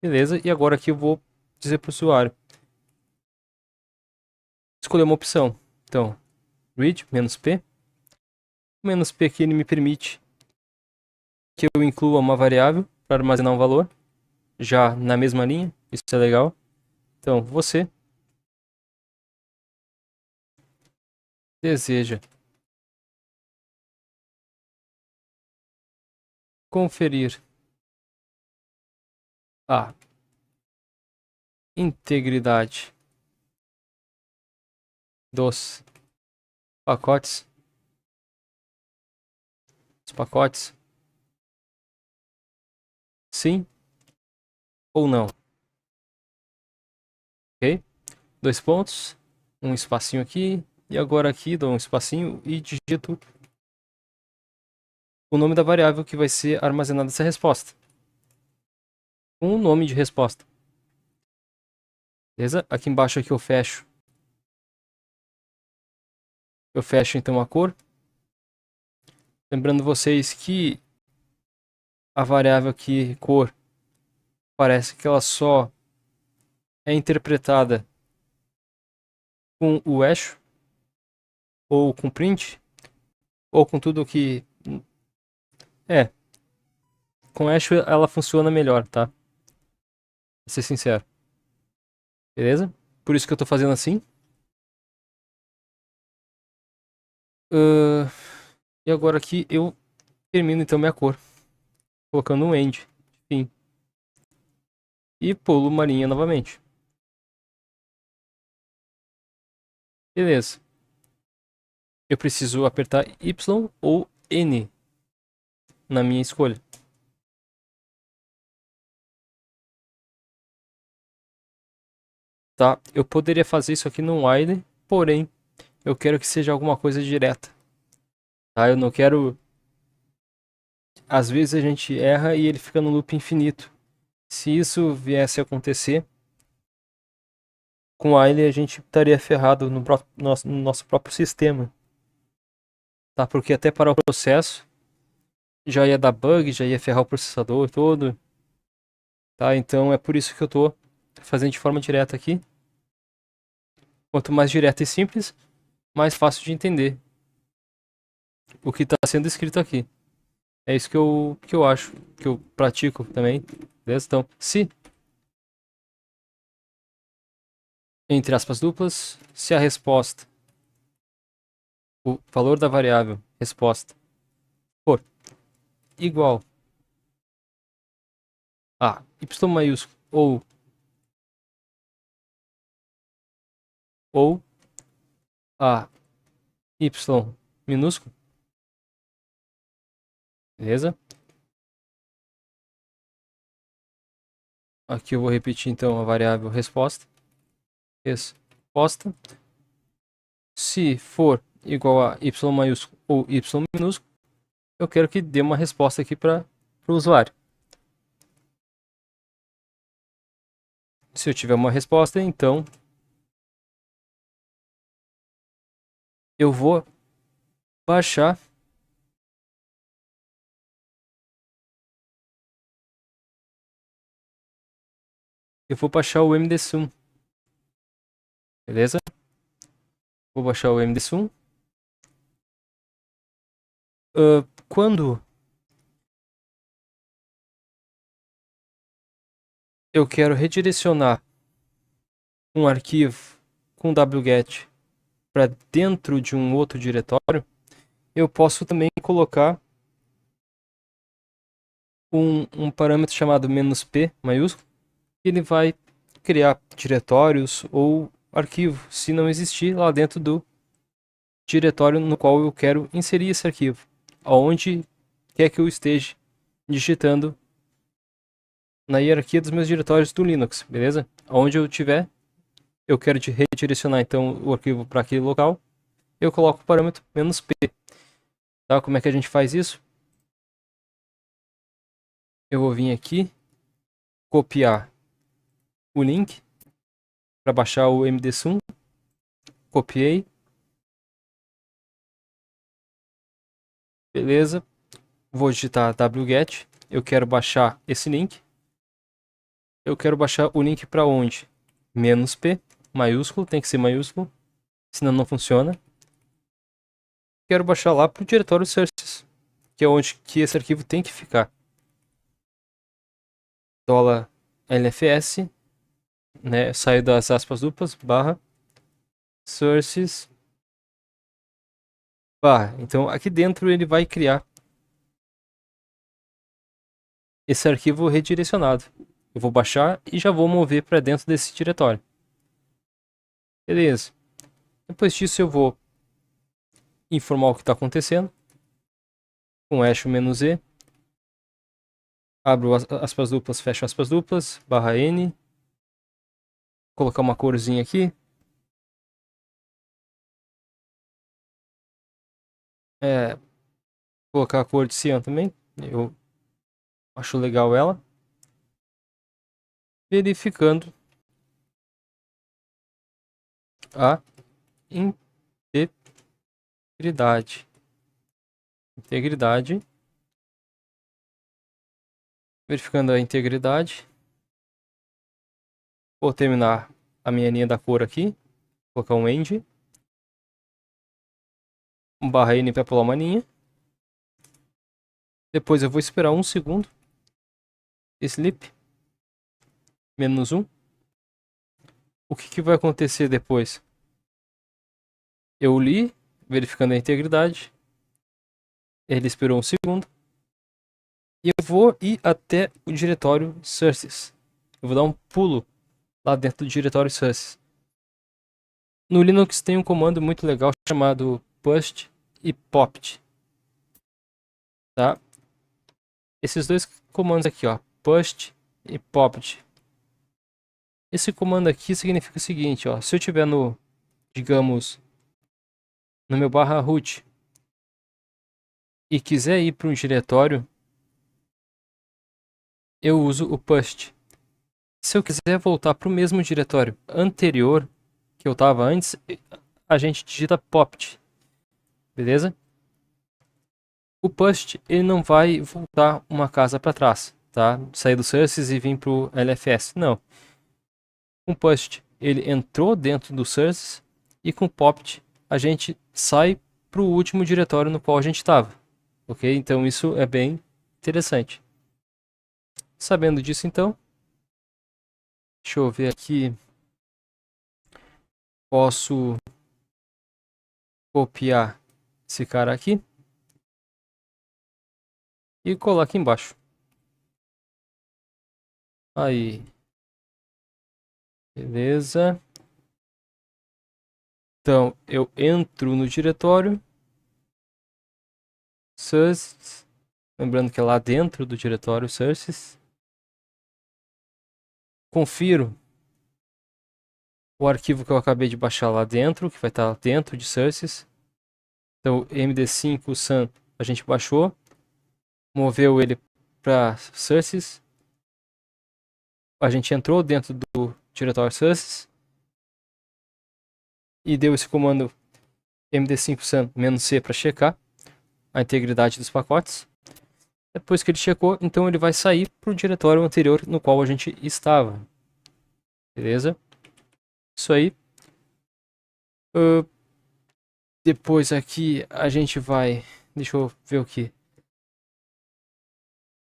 Beleza, e agora aqui eu vou dizer para o usuário escolher uma opção. Então, read -p. O -p aqui ele me permite que eu inclua uma variável para armazenar um valor já na mesma linha. Isso é legal. Então, você deseja conferir a integridade dos pacotes. Sim ou não. Ok? 2 pontos. Um espacinho aqui. E agora aqui dou um espacinho e digito o nome da variável que vai ser armazenada essa resposta. Um nome de resposta. Beleza? Aqui embaixo aqui eu fecho. Eu fecho então a cor. Lembrando vocês que a variável aqui, cor, parece que ela só é interpretada com o eixo, ou com print, ou com tudo que É, com Ash ela funciona melhor, tá? Pra ser sincero. Beleza? Por isso que eu tô fazendo assim. Ahn, e agora aqui eu termino então minha cor. Colocando um end. Fim. E pulo marinha novamente. Beleza. Eu preciso apertar Y ou N na minha escolha. Tá? Eu poderia fazer isso aqui no while, porém eu quero que seja alguma coisa direta. Tá? Eu não quero. Às vezes a gente erra e ele fica no loop infinito. Se isso viesse a acontecer, com o while a gente estaria ferrado no nosso próprio sistema. Tá? Porque até parar o processo já ia dar bug, já ia ferrar o processador todo. Tá? Então é por isso que eu tô fazendo de forma direta aqui. Quanto mais direta e simples, mais fácil de entender o que está sendo escrito aqui. É isso que eu acho, que eu pratico também. Beleza? Então, se, entre aspas duplas, se a resposta, o valor da variável resposta, for igual a y maiúsculo ou a y minúsculo, beleza? Aqui eu vou repetir então a variável resposta. Resposta. Se for igual a y maiúsculo ou y minúsculo, eu quero que dê uma resposta aqui para o usuário. Se eu tiver uma resposta, então eu vou baixar o MDSum, beleza? Vou baixar o MDSum. Quando eu quero redirecionar um arquivo com wget para dentro de um outro diretório, eu posso também colocar um parâmetro chamado "-p", maiúsculo, que ele vai criar diretórios ou arquivo, se não existir lá dentro do diretório no qual eu quero inserir esse arquivo, aonde quer que eu esteja digitando na hierarquia dos meus diretórios do Linux, beleza? Aonde eu tiver, eu quero redirecionar então o arquivo para aquele local, eu coloco o parâmetro "-p". Tá? Como é que a gente faz isso? Eu vou vir aqui, copiar o link para baixar o MDSum, copiei, beleza? Vou digitar wget, eu quero baixar esse link. Eu quero baixar o link para onde? "-p", maiúsculo, tem que ser maiúsculo, senão não funciona. Quero baixar lá para o diretório sources, que é onde que esse arquivo tem que ficar. $lfs, né, saio das aspas duplas, barra, sources, barra. Então aqui dentro ele vai criar esse arquivo redirecionado. Eu vou baixar e já vou mover para dentro desse diretório. Beleza. Depois disso eu vou informar o que está acontecendo. Com "-e", abro aspas duplas, fecho aspas duplas, barra "n", colocar uma corzinha aqui. Colocar a cor de cian também. Eu acho legal ela. Verificando a integridade. Integridade. Verificando a integridade. Vou terminar a minha linha da cor aqui. Colocar um end. Um barra N para pular uma linha. Depois eu vou esperar um segundo. Sleep. -1. O que vai acontecer depois? Eu li, verificando a integridade. Ele esperou um segundo. E eu vou ir até o diretório sources. Eu vou dar um pulo lá dentro do diretório sources. No Linux tem um comando muito legal chamado pust e popt. Tá? Esses dois comandos aqui, ó, pust e popt. Esse comando aqui significa o seguinte, ó, se eu tiver no, digamos, no meu /root e quiser ir para um diretório, eu uso o pust. Se eu quiser voltar para o mesmo diretório anterior que eu estava antes, a gente digita popt, beleza? O pust ele não vai voltar uma casa para trás, tá? Sair do sources e vir para o LFS, não. Com o pust ele entrou dentro do sources e com o popt a gente sai para o último diretório no qual a gente estava, ok? Então isso é bem interessante. Sabendo disso então, deixa eu ver aqui. Posso copiar esse cara aqui e colar aqui embaixo. Aí. Beleza. Então, eu entro no diretório. Sources. Lembrando que é lá dentro do diretório sources. Confiro o arquivo que eu acabei de baixar lá dentro, que vai estar dentro de sources. Então, md5 sun a gente baixou. Moveu ele para sources. A gente entrou dentro do diretório sources. E deu esse comando md5sun-c para checar a integridade dos pacotes. Depois que ele checou, então ele vai sair para o diretório anterior no qual a gente estava. Beleza? Isso aí. Depois aqui a gente vai... Deixa eu ver o que.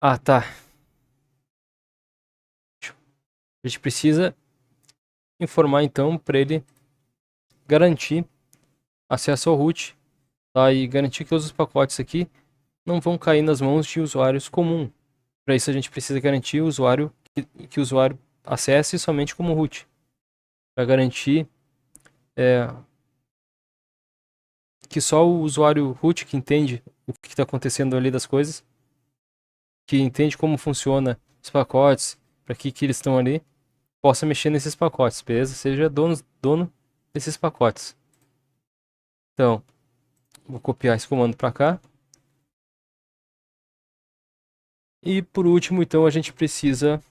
Ah, tá. A gente precisa informar então para ele garantir acesso ao root, tá? E garantir que todos os pacotes aqui não vão cair nas mãos de usuários comuns. Para isso a gente precisa garantir o usuário que o usuário acesse somente como root. Para garantir que só o usuário root que entende o que está acontecendo ali das coisas, que entende como funciona os pacotes, para que eles estão ali, possa mexer nesses pacotes, beleza? Seja dono desses pacotes. Então, vou copiar esse comando para cá. E por último, então, a gente precisa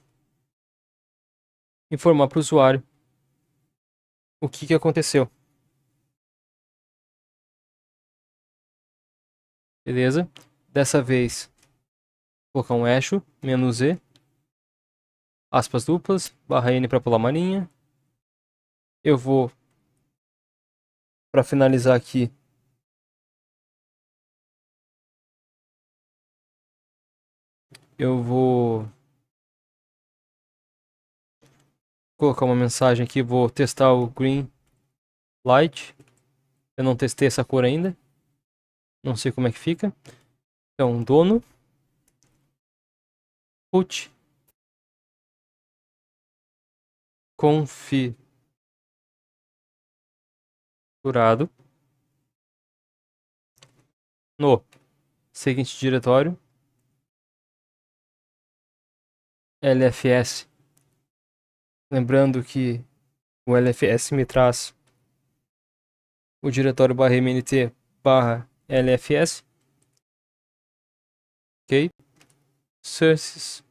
informar para o usuário o que aconteceu. Beleza? Dessa vez, vou colocar um echo, "-z", aspas duplas, /n para pular uma linha. Eu vou, para finalizar aqui, eu vou colocar uma mensagem aqui, vou testar o green light. Eu não testei essa cor ainda. Não sei como é que fica. Então, dono root configurado no seguinte diretório LFS. Lembrando que o LFS me traz o diretório /mnt /lfs. Ok? Sources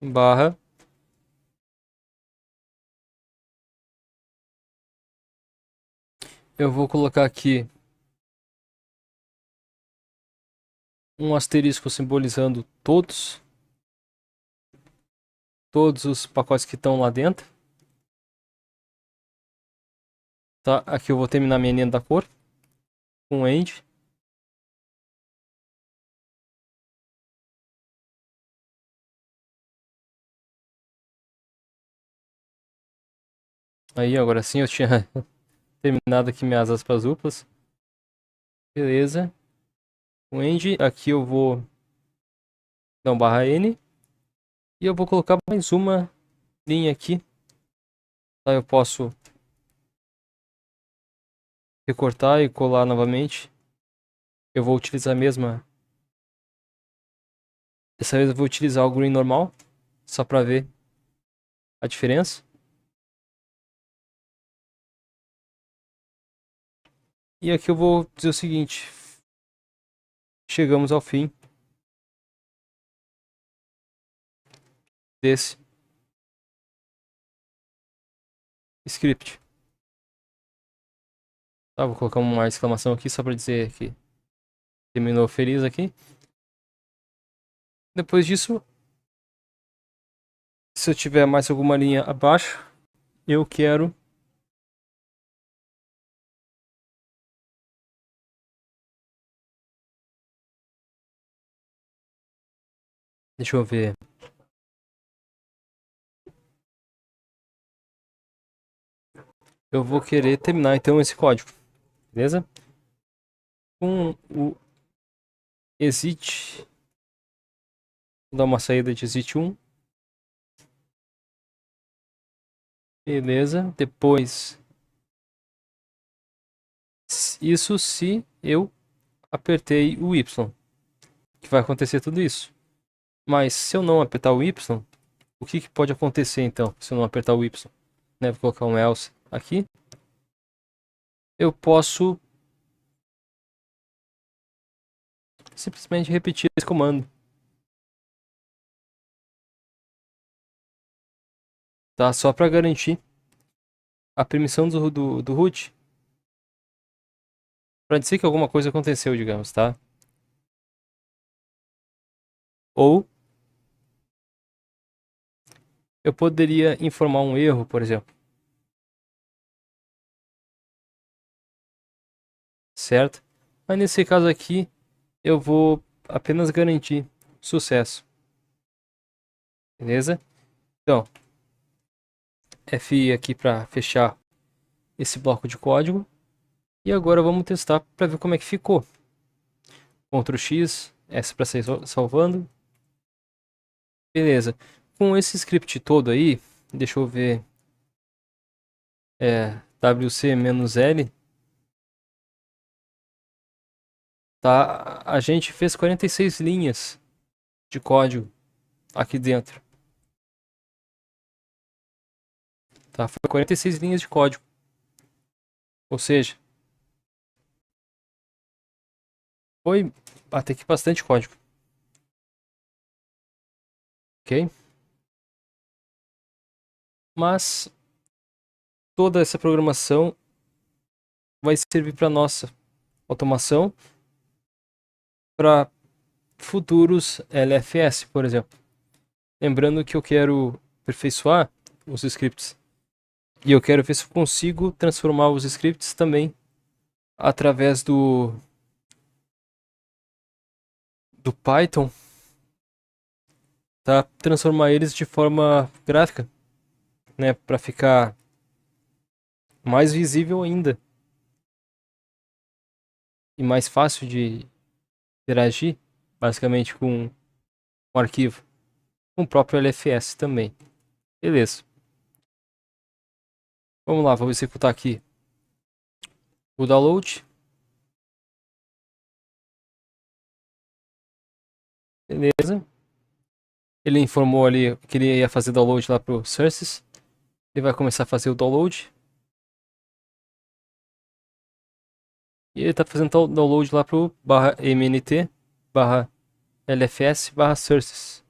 barra eu vou colocar aqui um asterisco simbolizando todos os pacotes que estão lá dentro. Tá? Aqui eu vou terminar minha linha da cor com end. Aí, agora sim eu tinha terminado aqui minhas aspas duplas. Beleza. O end, aqui eu vou dar um barra N. E eu vou colocar mais uma linha aqui. Tá? Eu posso recortar e colar novamente. Eu vou utilizar a mesma. Dessa vez eu vou utilizar o green normal. Só pra ver a diferença. E aqui eu vou dizer o seguinte. Chegamos ao fim desse script. Tá, vou colocar uma exclamação aqui só pra dizer que terminou feliz aqui. Depois disso, se eu tiver mais alguma linha abaixo, eu quero deixa eu ver. Eu vou querer terminar então esse código, beleza? Com o exit, vou dar uma saída de exit 1. Beleza? Depois, isso se eu apertei o Y, que vai acontecer tudo isso. Mas se eu não apertar o Y, o que pode acontecer então, se eu não apertar o Y? Né? Vou colocar um else aqui. Eu posso simplesmente repetir esse comando. Tá? Só para garantir a permissão do root. Para dizer que alguma coisa aconteceu, digamos, tá? Ou eu poderia informar um erro, por exemplo. Certo? Mas nesse caso aqui, eu vou apenas garantir sucesso. Beleza? Então, F aqui para fechar esse bloco de código. E agora vamos testar para ver como é que ficou. Ctrl X, S para sair salvando. Beleza. Com esse script todo aí, deixa eu ver. WC-L. Tá? A gente fez 46 linhas de código aqui dentro. Tá? Foi 46 linhas de código. Ou seja, foi até que bastante código. Ok? Mas toda essa programação vai servir para nossa automação para futuros LFS, por exemplo. Lembrando que eu quero aperfeiçoar os scripts. E eu quero ver se eu consigo transformar os scripts também através do Python, tá? Transformar eles de forma gráfica, né? Para ficar mais visível ainda e mais fácil de interagir, basicamente, com o arquivo, com o próprio LFS também. Beleza. Vamos lá, vamos executar aqui o download. Beleza. Ele informou ali que ele ia fazer download lá pro sources. Ele vai começar a fazer o download. E ele está fazendo download lá pro /mnt /lfs /sources.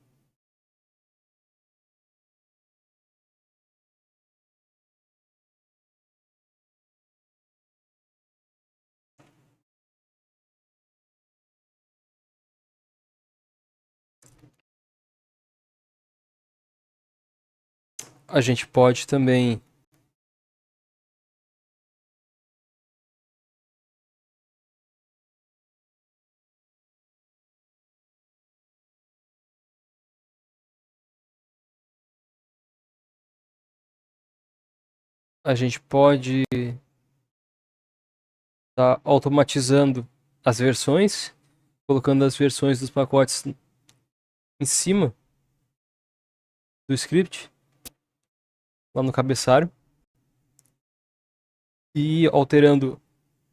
A gente pode também a gente pode estar automatizando as versões, colocando as versões dos pacotes em cima do script, lá no cabeçalho, e alterando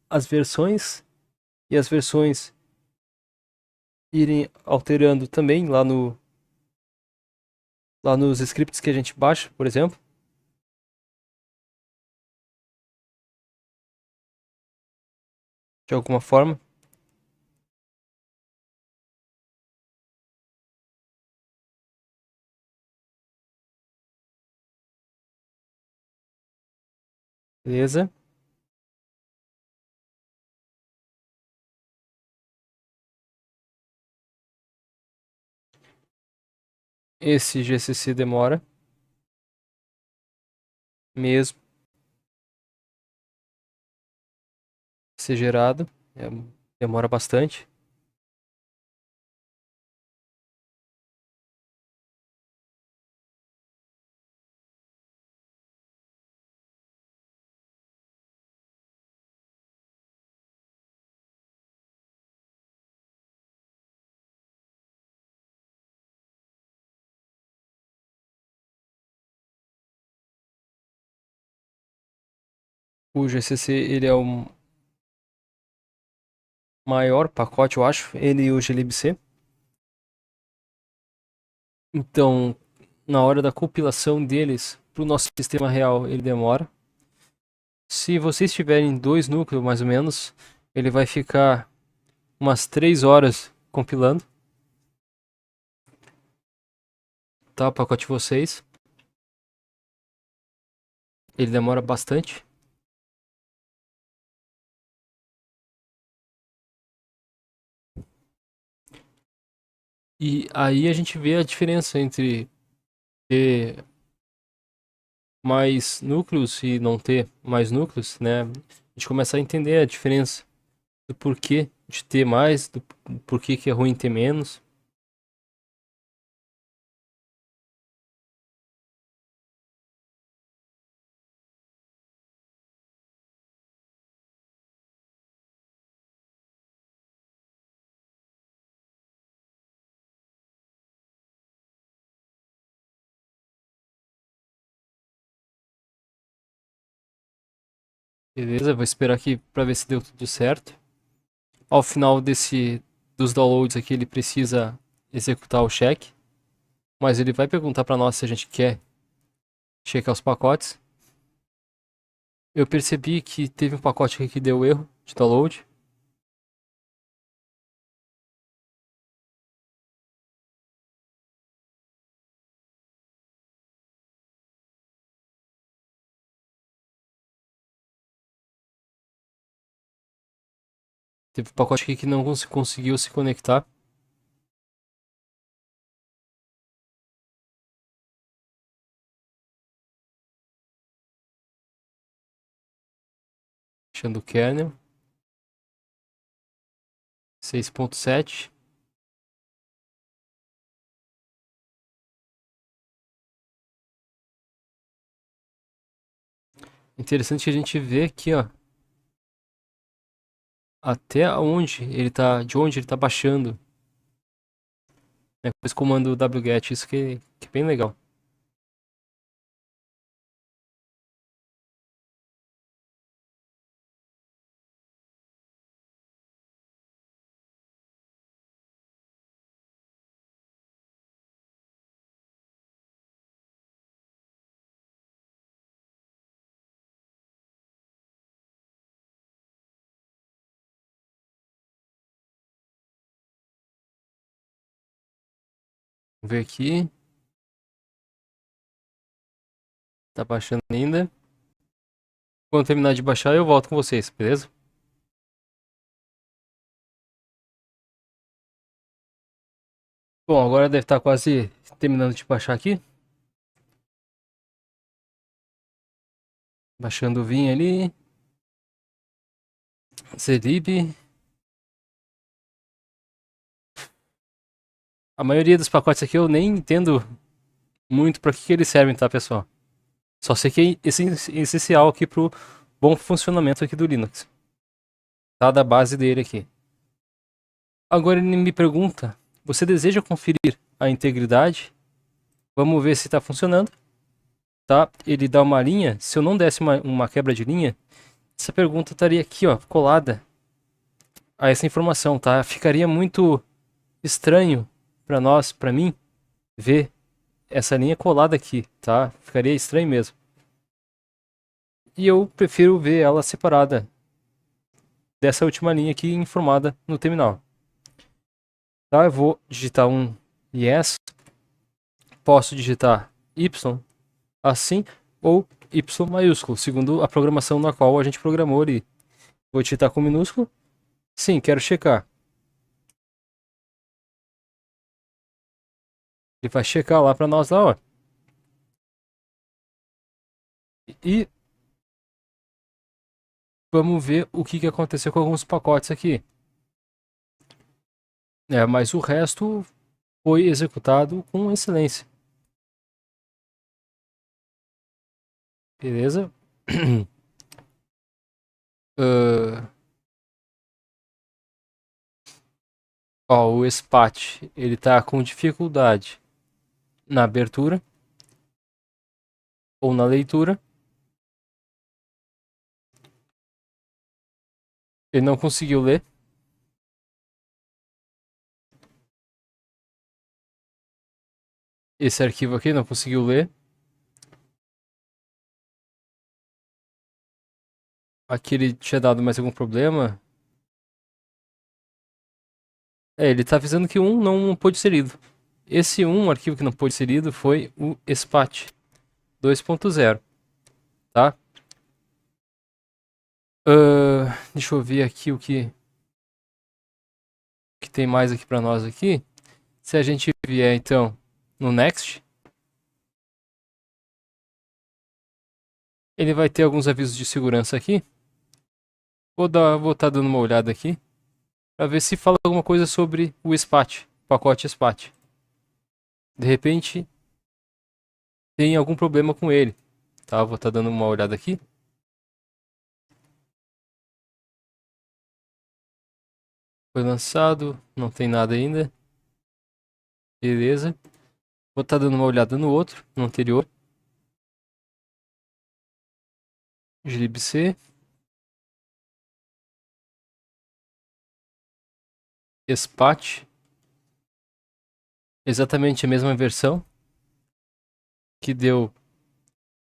as versões, e as versões irem alterando também lá nos scripts que a gente baixa, por exemplo. De alguma forma. Beleza. Esse GCC demora mesmo ser gerado. Demora bastante. O GCC ele é o maior pacote, eu acho, ele e o glibc. Então, na hora da compilação deles para o nosso sistema real, ele demora. Se vocês tiverem dois núcleos, mais ou menos, ele vai ficar umas 3 horas compilando. Tá, o pacote de vocês. Ele demora bastante. E aí a gente vê a diferença entre ter mais núcleos e não ter mais núcleos, né? A gente começa a entender a diferença do porquê de ter mais, do porquê que é ruim ter menos. Beleza, vou esperar aqui para ver se deu tudo certo. Ao final dos downloads aqui, ele precisa executar o check, mas ele vai perguntar para nós se a gente quer checar os pacotes. Eu percebi que teve um pacote aqui que deu erro de download. Teve um pacote aqui que não conseguiu se conectar. Fechando o kernel. 6.7. Interessante que a gente vê aqui, ó, até onde ele tá, de onde ele tá baixando, né, com esse comando wget, isso que é bem legal. Vamos ver aqui, tá baixando ainda. Quando terminar de baixar, eu volto com vocês, beleza? Bom, agora deve estar quase terminando de baixar aqui. Baixando o Vim ali. Zlib. A maioria dos pacotes aqui eu nem entendo muito para que eles servem, tá, pessoal? Só sei que é essencial aqui pro bom funcionamento aqui do Linux. Tá? Da base dele aqui. Agora ele me pergunta, você deseja conferir a integridade? Vamos ver se está funcionando. Tá? Ele dá uma linha. Se eu não desse uma quebra de linha, essa pergunta estaria aqui, ó, colada a essa informação, tá? Ficaria muito estranho para nós, para mim, ver essa linha colada aqui, tá? Ficaria estranho mesmo. E eu prefiro ver ela separada dessa última linha aqui informada no terminal. Tá? Eu vou digitar um yes, posso digitar y assim ou y maiúsculo, segundo a programação na qual a gente programou ali. Vou digitar com minúsculo. Sim, quero checar. Ele vai checar lá para nós lá, ó. E vamos ver o que aconteceu com alguns pacotes aqui. Mas o resto foi executado com excelência. Beleza? Ah, ó, o SPAT, ele tá com dificuldade na abertura ou na leitura. Ele não conseguiu ler esse arquivo aqui, não conseguiu ler. Aqui ele tinha dado mais algum problema. Ele tá avisando que um não pôde ser lido. Esse arquivo que não pôde ser lido foi o SPAT 2.0, tá? Deixa eu ver aqui o que tem mais aqui para nós aqui. Se a gente vier então no Next, ele vai ter alguns avisos de segurança aqui. Vou estar dando uma olhada aqui para ver se fala alguma coisa sobre o SPAT, pacote SPAT. De repente tem algum problema com ele, tá? Vou estar dando uma olhada aqui. Foi lançado, não tem nada ainda. Beleza. Vou estar dando uma olhada no outro, no anterior. glibc. SPAT. Exatamente a mesma versão que deu.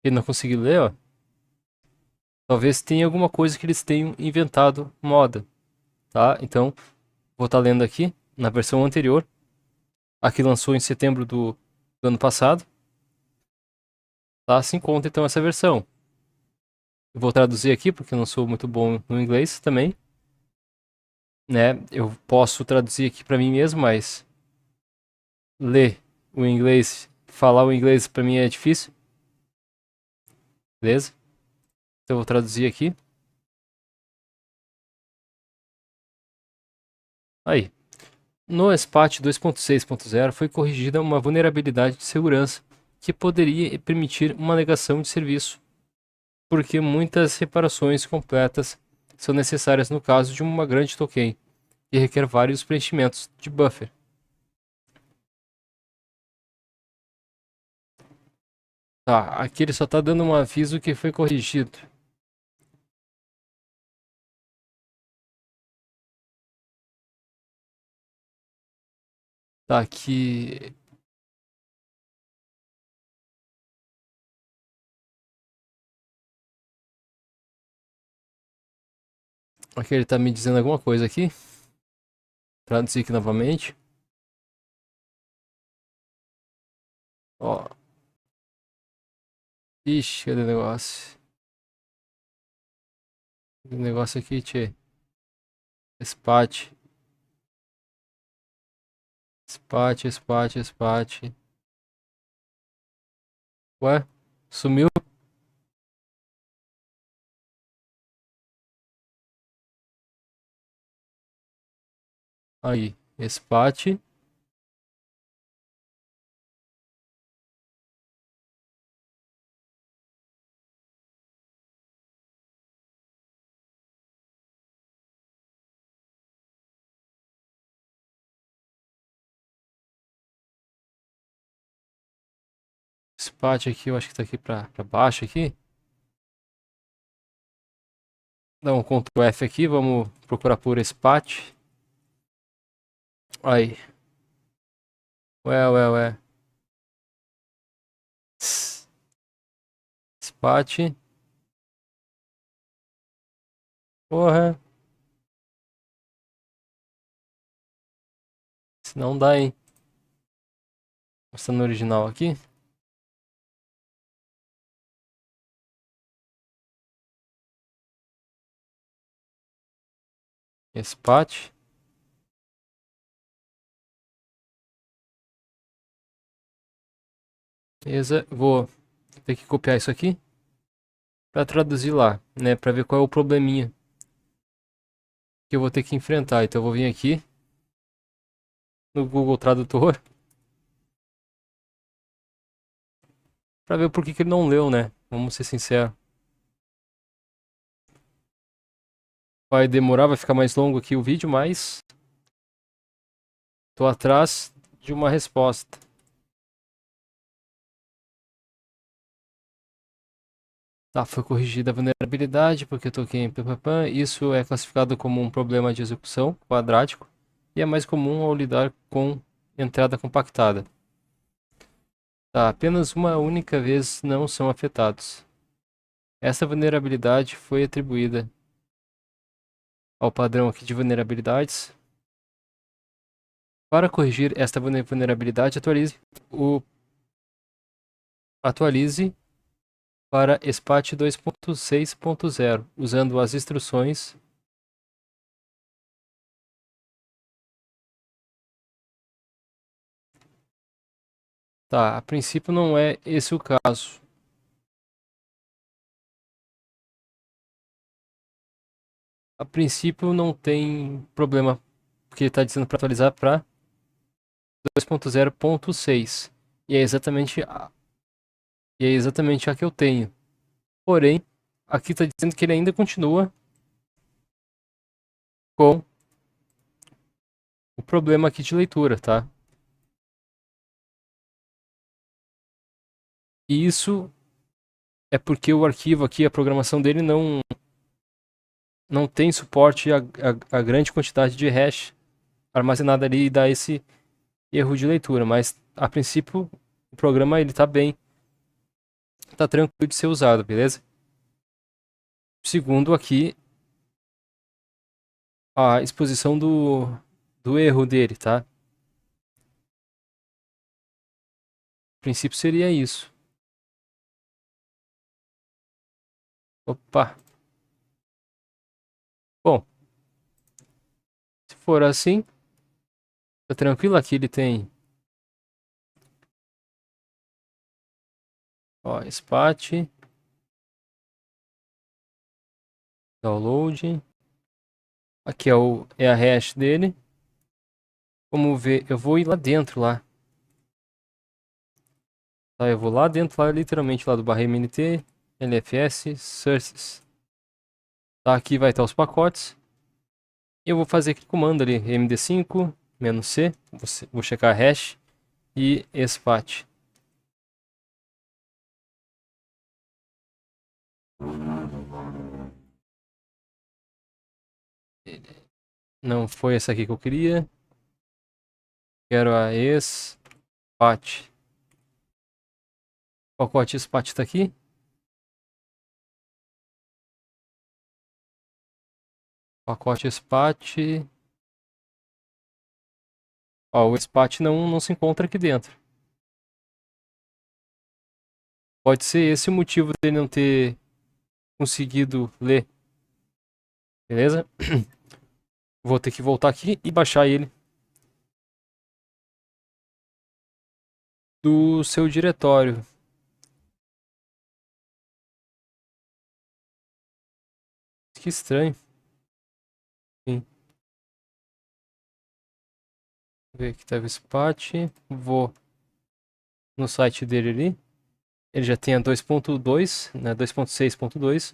Ele não conseguiu ler, ó. Talvez tenha alguma coisa que eles tenham inventado moda, tá? Então, vou estar lendo aqui na versão anterior. Aqui lançou em setembro do ano passado. Tá? Se encontra então essa versão. Eu vou traduzir aqui porque eu não sou muito bom no inglês também, né? Eu posso traduzir aqui para mim mesmo, mas ler o inglês, falar o inglês para mim é difícil. Beleza? Então eu vou traduzir aqui. Aí. No SPAT 2.6.0 foi corrigida uma vulnerabilidade de segurança que poderia permitir uma negação de serviço, porque muitas reparações completas são necessárias no caso de uma grande token e requer vários preenchimentos de buffer. Tá, aqui ele só tá dando um aviso que foi corrigido. Tá, aqui. Aqui ele tá me dizendo alguma coisa aqui. Traduzir aqui novamente. Ó. Ixi, cadê o negócio? O negócio aqui, tchê. SPAT. SPAT. Ué? Sumiu? Aí. SPAT. SPAT aqui, eu acho que tá aqui pra baixo aqui. Dá um Ctrl F aqui, vamos procurar por SPAT. Aí. Ué. SPAT. Porra. Se não dá, hein. Mostrando o original aqui. SPAT. Beleza, vou ter que copiar isso aqui para traduzir lá, né, para ver qual é o probleminha que eu vou ter que enfrentar. Então eu vou vir aqui no Google Tradutor para ver por que ele não leu, né? Vamos ser sinceros. Vai demorar, vai ficar mais longo aqui o vídeo, mas tô atrás de uma resposta. Tá, foi corrigida a vulnerabilidade porque eu toquei em PPAN. Isso é classificado como um problema de execução quadrático e é mais comum ao lidar com entrada compactada. Tá, apenas uma única vez não são afetados. Essa vulnerabilidade foi atribuída ao padrão aqui de vulnerabilidades. Para corrigir esta vulnerabilidade, atualize para SPAT 2.6.0, usando as instruções. Tá, a princípio não é esse o caso. A princípio não tem problema, porque ele está dizendo para atualizar para 2.0.6. E é exatamente a que eu tenho. Porém, aqui está dizendo que ele ainda continua com o problema aqui de leitura, tá? E isso é porque o arquivo aqui, a programação dele não tem suporte a grande quantidade de hash armazenada ali e dá esse erro de leitura. Mas, a princípio, o programa ele tá bem, tá tranquilo de ser usado, beleza? Segundo aqui, a exposição do erro dele, tá? A princípio seria isso. Opa. Bom, se for assim, tá tranquilo. Aqui ele tem, ó, SPAT, download. Aqui é a hash dele. Vamos ver, eu vou ir lá dentro lá. Tá, eu vou lá dentro, lá literalmente lá do barra mnt, lfs, sources. Tá, aqui vai estar os pacotes. Eu vou fazer aquele comando ali, md5, "-c", vou checar a hash e spat. Não foi essa aqui que eu queria. Quero a spat. O pacote spat está aqui. Pacote spat. Ó, o spat não se encontra aqui dentro. Pode ser esse o motivo dele não ter conseguido ler. Beleza? Vou ter que voltar aqui e baixar ele do seu diretório. Que estranho. Sim. Ver aqui tava o spat. Vou no site dele ali. Ele já tem a 2.2, né? 2.6.2.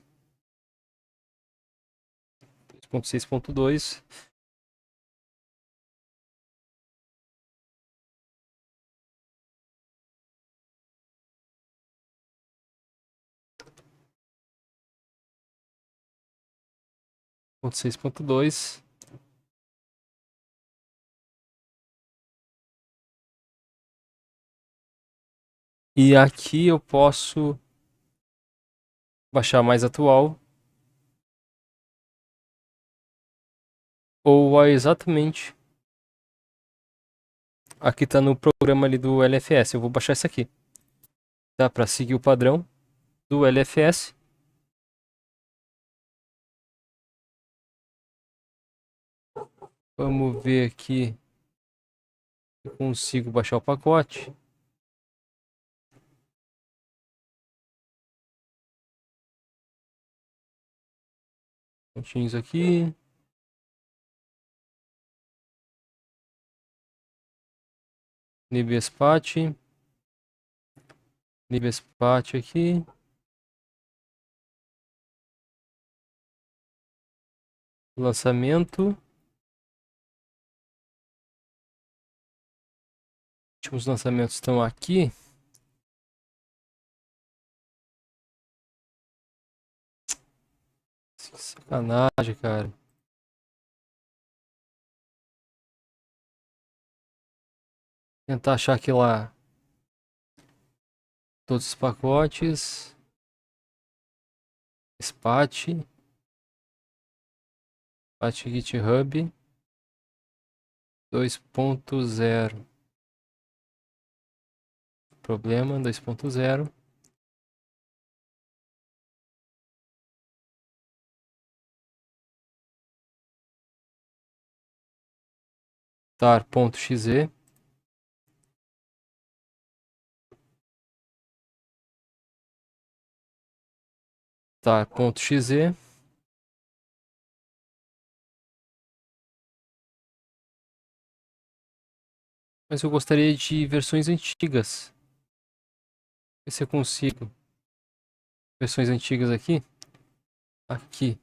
2.6.2. 6.2. E aqui eu posso baixar mais atual. Ou exatamente. Aqui tá no programa ali do LFS. Eu vou baixar esse aqui. Tá? Para seguir o padrão do LFS. Vamos ver aqui se eu consigo baixar o pacote. Pontinhos aqui. Libespat. Libespat aqui. Lançamento. Os lançamentos estão aqui. Que sacanagem, cara. Tentar achar aqui lá todos os pacotes. Spat. Spat GitHub 2.0. Problema 2.0. tar.exe. tar.exe. Mas eu gostaria de versões antigas. Ver se eu consigo. Versões antigas aqui. Aqui.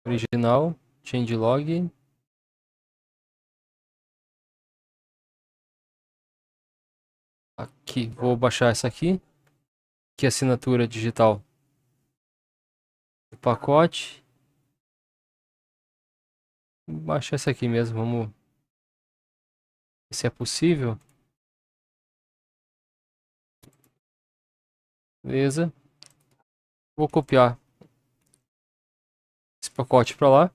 Original. Changelog. Aqui. Vou baixar essa aqui. Aqui, assinatura digital. O pacote. Vou baixar essa aqui mesmo. Vamos ver se é possível. Beleza. Vou copiar esse pacote para lá.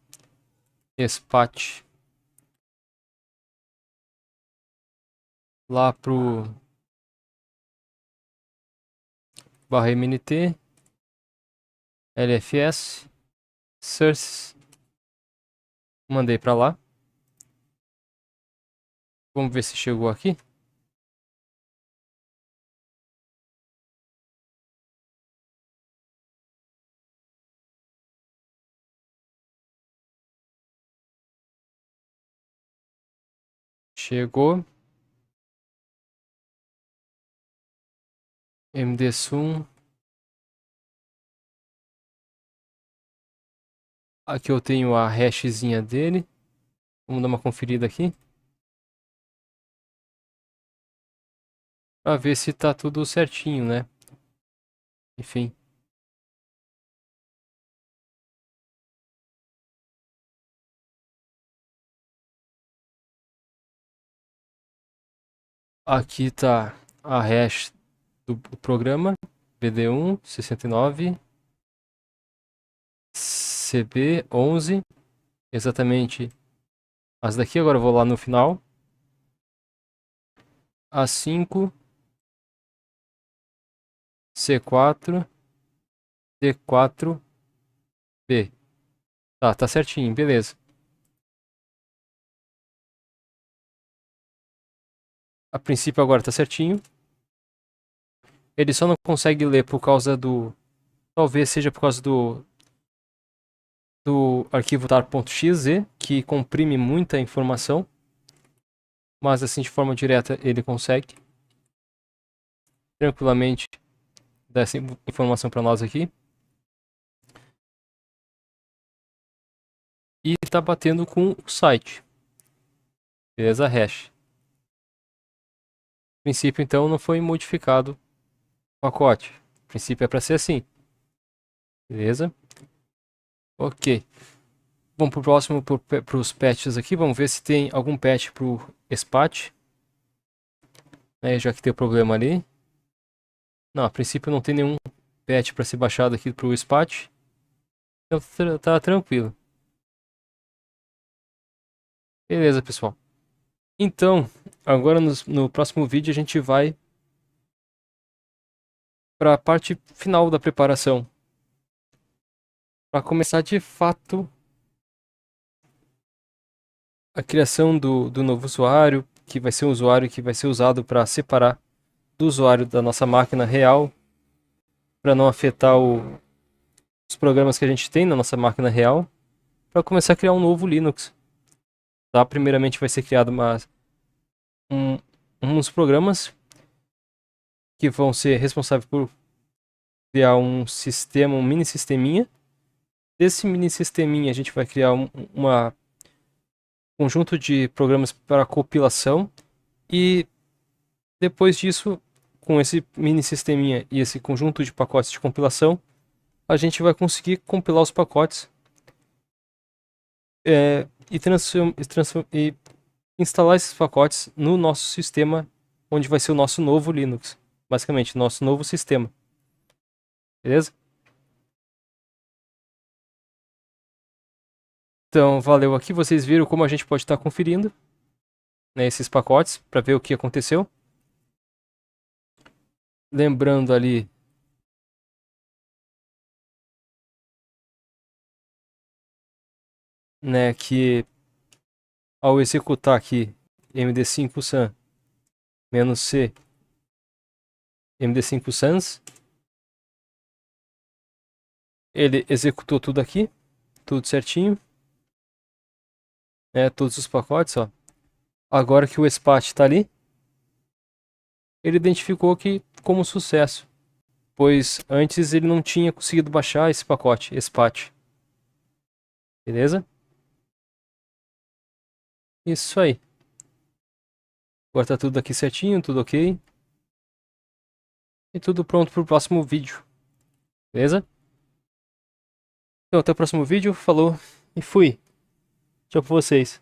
Spat. Lá pro /mnt. LFS. Sources. Mandei para lá. Vamos ver se chegou aqui. Chegou. mdsum. Aqui eu tenho a hashzinha dele. Vamos dar uma conferida aqui. Para ver se tá tudo certinho, né? Enfim. Aqui tá a hash do programa. BD1 69 CB11. Exatamente as daqui. Agora eu vou lá no final. A5 C4 D4B. Tá certinho, beleza. A princípio agora tá certinho. Ele só não consegue ler por causa do... Talvez seja por causa do arquivo tar.exe, que comprime muita informação. Mas assim, de forma direta, ele consegue tranquilamente dar essa informação para nós aqui. E tá batendo com o site. Beleza, hash. No princípio, então, não foi modificado o pacote. No princípio é para ser assim. Beleza? Ok. Vamos pro próximo, pros patches aqui. Vamos ver se tem algum patch pro SPAT. Já que tem o problema ali. Não, a princípio não tem nenhum patch para ser baixado aqui pro SPAT. Então tá tranquilo. Beleza, pessoal. Então, agora no próximo vídeo a gente vai para a parte final da preparação. Para começar de fato a criação do novo usuário, que vai ser um usuário que vai ser usado para separar do usuário da nossa máquina real, para não afetar os programas que a gente tem na nossa máquina real, para começar a criar um novo Linux. Tá? Primeiramente vai ser criado uns programas que vão ser responsáveis por criar um sistema, um mini sisteminha. Desse mini sisteminha a gente vai criar uma conjunto de programas para compilação, e depois disso, com esse mini sisteminha e esse conjunto de pacotes de compilação, a gente vai conseguir compilar os pacotes e instalar esses pacotes no nosso sistema, onde vai ser o nosso novo Linux, basicamente, nosso novo sistema. Beleza? Então, valeu aqui. Vocês viram como a gente pode estar conferindo, né, esses pacotes para ver o que aconteceu. Lembrando ali né, que ao executar aqui md5 -c md5 sans, ele executou tudo aqui, tudo certinho, todos os pacotes, ó. Agora que o SPAT está ali, ele identificou que como sucesso, pois antes ele não tinha conseguido baixar esse pacote, SPAT. Beleza? Isso aí. Agora tá tudo aqui certinho, tudo ok. E tudo pronto para o próximo vídeo. Beleza? Então até o próximo vídeo, falou e fui. Tchau pra vocês.